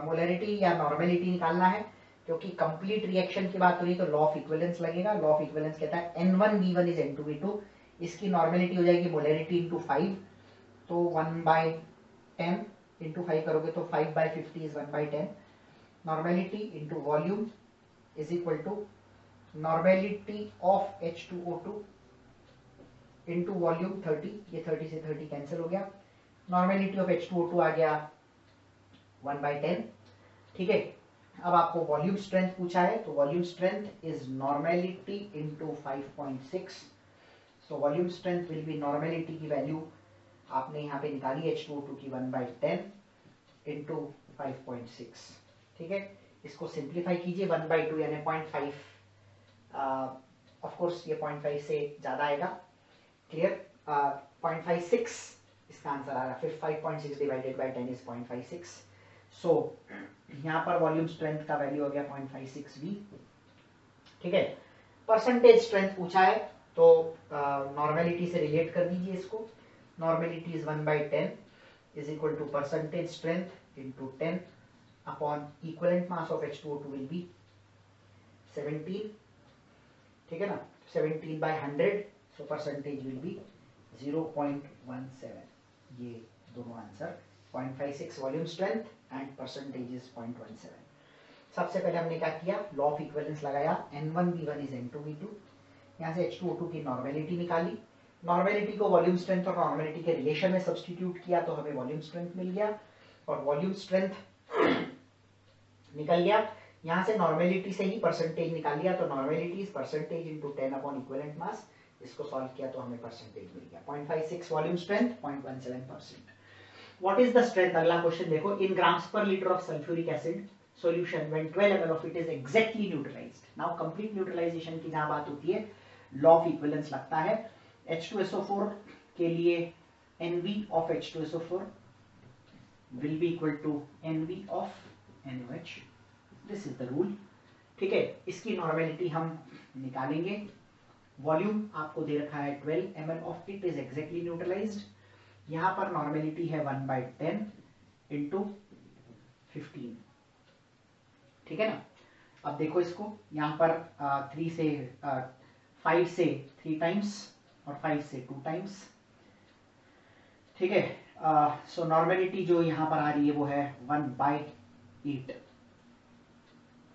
[SPEAKER 1] मोलैरिटी या नॉर्मेलिटी निकालना है, क्योंकि कंप्लीट रिएक्शन की बात हो रही है तो लॉ ऑफ इक्विवेलेंस लगेगा। लॉ ऑफ इक्विवेलेंस कहता है N1V1 इज N2V2। इसकी नॉर्मेलिटी हो जाएगी मोलैरिटी इंटू 5, तो 1/10 इंटू 5 करोगे तो 5/50 इज 1/10। Normality into volume is equal to normality of H2O2 into volume 30, ये 30 से 30 कैंसिल हो गया। नॉर्मेलिटी ऑफ H2O2 आ गया 1/10। ठीक है, अब आपको वॉल्यूम स्ट्रेंथ पूछा है, तो volume strength is normality into 5.6। So volume strength will be normality की वैल्यू आपने यहाँ पे निकाली H2O2 की 1/10 इंटू 5.6। ठीक है, इसको सिंप्लीफाई कीजिए, 1/2 यानी 0.5। ऑफ कोर्स ये 0.5 से ज्यादा आएगा। क्लियर? 0.56 इसका आंसर आ रहा है। 5.6 डिवाइडेड बाय 10 इज 0.56। सो यहाँ पर वॉल्यूम स्ट्रेंथ का वैल्यू हो गया 0.56 V। ठीक है, परसेंटेज स्ट्रेंथ पूछा है तो नॉर्मेलिटी से रिलेट कर दीजिए इसको। Normality is 1/10 is equal to percentage strength into 10 upon equivalent mass of H2O2 will be 17। ठीक है ना, 17/100, सो परसेंटेज विल बी 0.17। ये दोनों answer 0.56 volume strength and percentage is 0.17। सबसे पहले हमने क्या किया, लॉ ऑफ इक्विवेलेंस लगाया, N1V1 इज N2V2। यहाँ से H2O2 की नॉर्मेलिटी निकाली, नॉर्मेलिटी को वॉल्यूम स्ट्रेंथ और नॉर्मेलिटी के रिलेशन में सब्स्टिट्यूट किया तो हमें वॉल्यूम स्ट्रेंथ मिल गया, और वॉल्यूम स्ट्रेंथ निकल गया। यहाँ से नॉर्मेलिटी से ही परसेंटेज निकाल लिया, तो normality is percentage into 10 upon equivalent मास। इसको सॉल्व किया तो हमें परसेंटेज मिल गया 0.56 volume strength, 0.17%। What is the strength? अगला क्वेश्चन देखो, इन ग्राम्स पर litre of sulphuric acid solution when 12 ml of it is exactly neutralized। now complete neutralization की जहां बात होती है law of equivalence लगता है। H2SO4 के लिए NV of H2SO4 will be equal to NV of NaOH। this is the rule। ठीक है, इसकी नॉर्मेलिटी हम निकालेंगे। वॉल्यूम आपको दे रखा है 12 ml of it is exactly neutralised. यहां पर नॉर्मेलिटी है 1/10 इंटू 15, ठीक है ना। अब देखो इसको, यहाँ पर 3 से 5 से 3 टाइम्स और 5 से 2 टाइम्स, ठीक है। सो नॉर्मेलिटी जो यहाँ पर आ रही है वो है 1/8,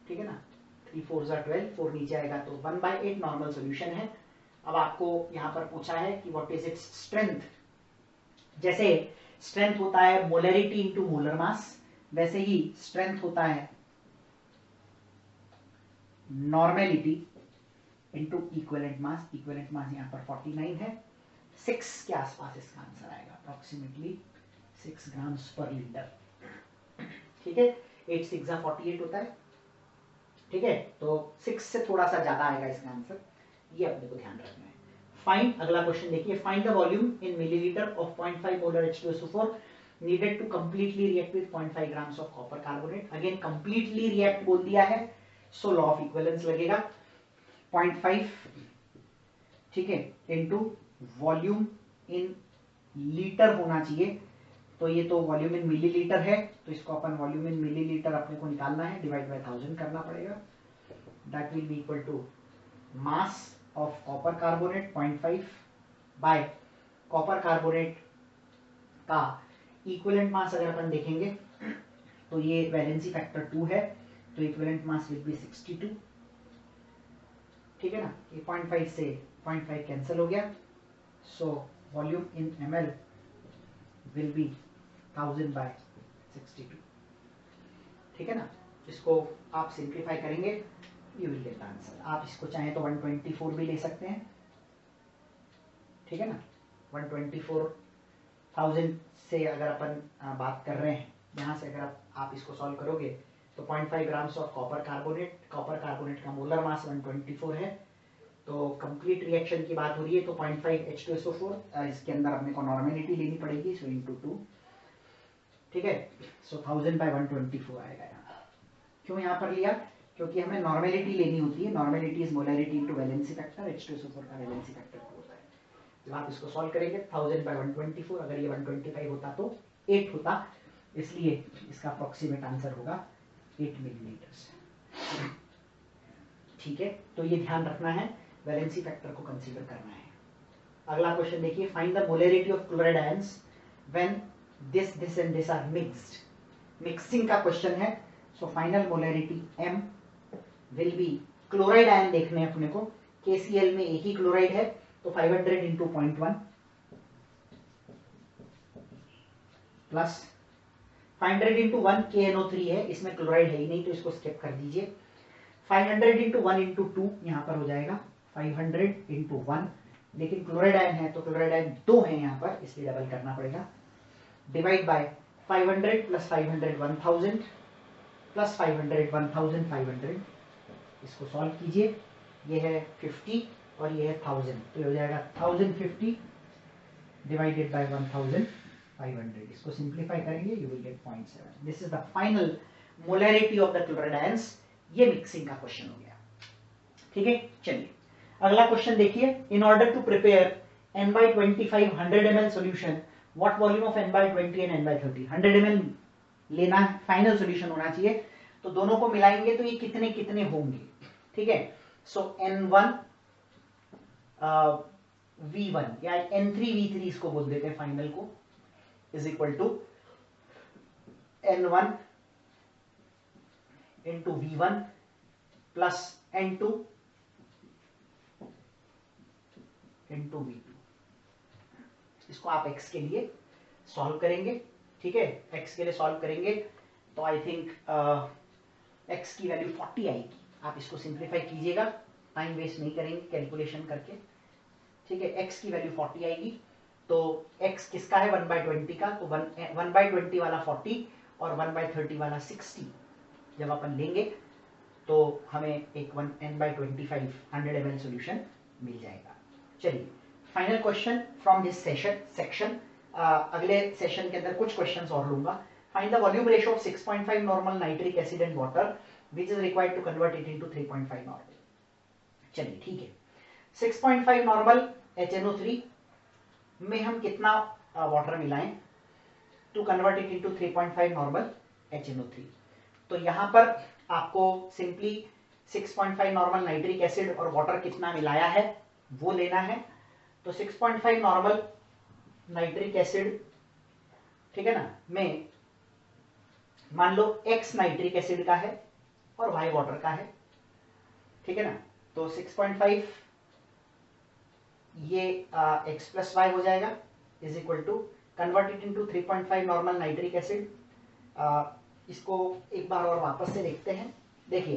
[SPEAKER 1] ठीक है ना। 3 4 12, 4 नीचे आएगा तो 1/8 नॉर्मल सोल्यूशन है। अब आपको यहाँ पर पूछा है कि व्हाट इज इट्स स्ट्रेंथ। जैसे स्ट्रेंथ होता है मोलरिटी इंटू मोलर मास, वैसे ही स्ट्रेंथ होता है normality into equivalent mass. Equivalent mass यहाँ पर 49 है, 6 के आसपास इसका आंसर आएगा, अप्रोक्सीमेटली 6 ग्राम्स पर लीटर, ठीक है। 8 6 48 होता है, ठीक है। तो 6 से थोड़ा सा ज्यादा आएगा इसका आंसर, ये अपने को ध्यान रखना है। फाइंड, अगला क्वेश्चन देखिए, find the volume in millilitre of 0.5 molar H2SO4 needed to completely react with 0.5 grams of copper carbonate। Again completely react बोल दिया है, सो लॉ ऑफ इक्विवेलेंस लगेगा 0.5, ठीक है, इनटू वॉल्यूम इन लीटर होना चाहिए। तो ये तो वॉल्यूम इन मिलीलीटर है, तो इसको अपन वॉल्यूम इन मिलीलीटर अपने को निकालना है, डिवाइड बाय 1000 करना पड़ेगा। That will be equal to mass of copper carbonate 0.5 by copper carbonate का इक्विवेलेंट मास अगर अपन देखेंगे तो ये वैलेंसी फैक्टर 2 है, तो इक्विवेलेंट मास विल बी 62, ठीक है ना। ये 0.5 से 0.5 कैंसिल हो गया, so volume in ml will be 1000 by 62, ठीक है ना। इसको आप सिंप्लीफाई करेंगे, यू विल गेट आंसर। आप इसको चाहें तो 124 भी ले सकते हैं, ठीक है ना। 124,000 से अगर अपन बात कर रहे हैं, यहाँ से अगर आप इसको सॉल्व करोगे तो 0.5 ग्राम्स ऑफ कॉपर कार्बोनेट का मोलर मास 124 है। तो कंप्लीट रिएक्शन की बात हो रही है, तो 0.5 H2SO4, इसके अंदर अपने को नॉर्मेलिटी लेनी पड़ेगी, सो इंटू 2, ठीक है। सो 1000 बाय 124 आएगा यहाँ। क्यों यहाँ पर लिया, क्योंकि हमें नॉर्मेलिटी लेनी होती है। Normality is molarity into valency factor, H2SO4 का वैलेंसी फैक्टर 2 होता है। जब आप इसको सॉल्व करेंगे 1000 बाय 124, अगर ये 125 होता तो 8 होता, इसलिए इसका अप्रोक्सीमेट आंसर होगा 8 मिलीलीटर, ठीक है। तो ये ध्यान रखना है, वैलेंसी फैक्टर को कंसीडर करना है। अगला क्वेश्चन देखिए, find the molarity of chloride ions when this and this are mixed. Mixing का क्वेश्चन है, so final molarity M will be, chloride ion देखने अपने को, KCl में एक ही क्लोराइड है, तो 500 इंटू 0.1 प्लस 500 इंटू 1 KNO3 है, इसमें क्लोराइड है ही नहीं तो इसको स्किप कर दीजिए। 500 इंटू 1 इंटू 2 यहाँ पर हो जाएगा 500 इंटू 1, लेकिन क्लोराइड आयन है तो क्लोराइड आयन 2 है यहाँ पर, इसलिए डबल करना पड़ेगा। डिवाइड बाय 500 प्लस 500 1000 प्लस 500 1500, इसको सॉल्व कीजिए, ये है 50 और ये है 1000, तो ये हो जाएगा 1050 डिवाइडेड बाय 1500। इसको सिंप्लीफाई करेंगे, you will get 0.7। This is the final molarity of the chloride ions. ये मिक्सिंग का क्वेश्चन हो गया, ठीक है। चलिए अगला क्वेश्चन देखिए, in order to prepare N/25 100 ml solution, what volume of N/20 and N/30। 100 ml लेना है, फाइनल सॉल्यूशन होना चाहिए, तो दोनों को मिलाएंगे तो ये कितने कितने होंगे, ठीक है। सो N1 V1 या N3 V3 इसको बोल देते हैं फाइनल को, is equal to N1 into V1 plus N2 into V2। इसको आप x के लिए सॉल्व करेंगे, ठीक है। x के लिए सॉल्व करेंगे तो आई थिंक x की वैल्यू 40 आएगी। आप इसको सिंप्लीफाई कीजिएगा, टाइम वेस्ट नहीं करेंगे कैलकुलेशन करके, ठीक है। x की वैल्यू 40 आएगी, तो x किसका है 1/20 का, तो 1/20 वाला 40 और 1/30 वाला 60 जब अपन लेंगे तो हमें एक N/25 100 ml सॉल्यूशन मिल जाएगा। चलिए final question from this section. अगले सेशन के अंदर कुछ क्वेश्चंस और लूंगा। Find the volume ratio of 6.5 normal nitric acid and water which is required to convert it into 3.5 normal. चलिए ठीक है, 6.5 नॉर्मल HNO3 में हम कितना वाटर मिलाएं to convert it into 3.5 normal HNO3। तो यहां पर आपको सिंपली 6.5 नॉर्मल नाइट्रिक एसिड और वाटर कितना मिलाया है वो लेना है। तो 6.5 नॉर्मल नाइट्रिक एसिड, ठीक है ना, में मान लो X नाइट्रिक एसिड का है और Y वाटर का है, ठीक है ना। तो 6.5 ये X प्लस Y हो जाएगा is equal to converted into 3.5 normal nitric acid. इसको एक बार और वापस से देखते हैं। देखिए,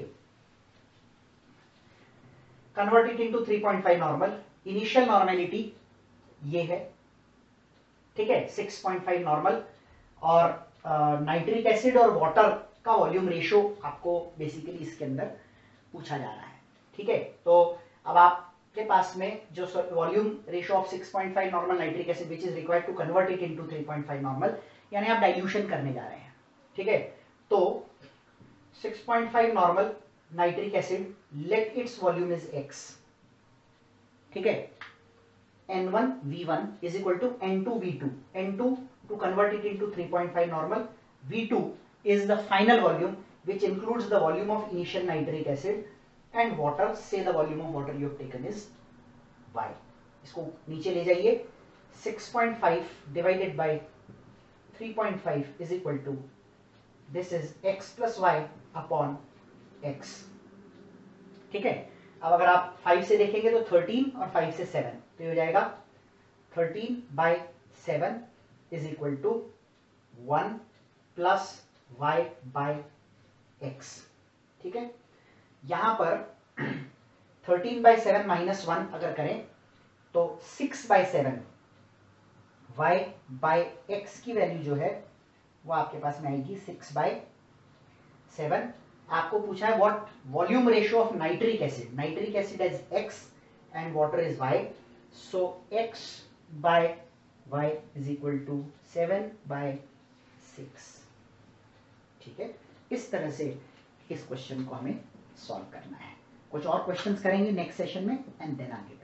[SPEAKER 1] converted into 3.5 normal, initial normality ये है, ठीक है, 6.5 नॉर्मल, और नाइट्रिक एसिड और वाटर का वॉल्यूम रेशो आपको बेसिकली इसके अंदर पूछा जा रहा है, ठीक है। तो अब आपके पास में जो volume ratio of 6.5 normal nitric acid which is required to convert it into 3.5 normal, यानी आप डाइल्यूशन करने जा रहे हैं, ठीक है। तो 6.5 normal nitric acid, let its volume is X, ठीक है। N1V1 is equal to N2V2, N2 to convert it into 3.5 normal, V2 is the final volume which includes the volume of initial nitric acid and water. Say the volume of water you have taken is Y. इसको नीचे ले जाइए, 6.5 divided by 3.5 is equal to, this is X plus Y upon X, ठीक है। अब अगर आप 5 से देखेंगे तो 13 और 5 से 7, तो ये हो जाएगा 13/7 is equal to 1 plus Y by X, ठीक है। यहां पर 13/7 माइनस 1 अगर करें तो 6/7 Y बाय X की वैल्यू जो है वो आपके पास में आएगी 6/7। आपको पूछा है what volume ratio of nitric acid, nitric acid is X and water is Y, so X by Y is equal to 7/6, ठीक है। इस तरह से इस क्वेश्चन को हमें सॉल्व करना है। कुछ और क्वेश्चंस करेंगे नेक्स्ट सेशन में एंड देन आगे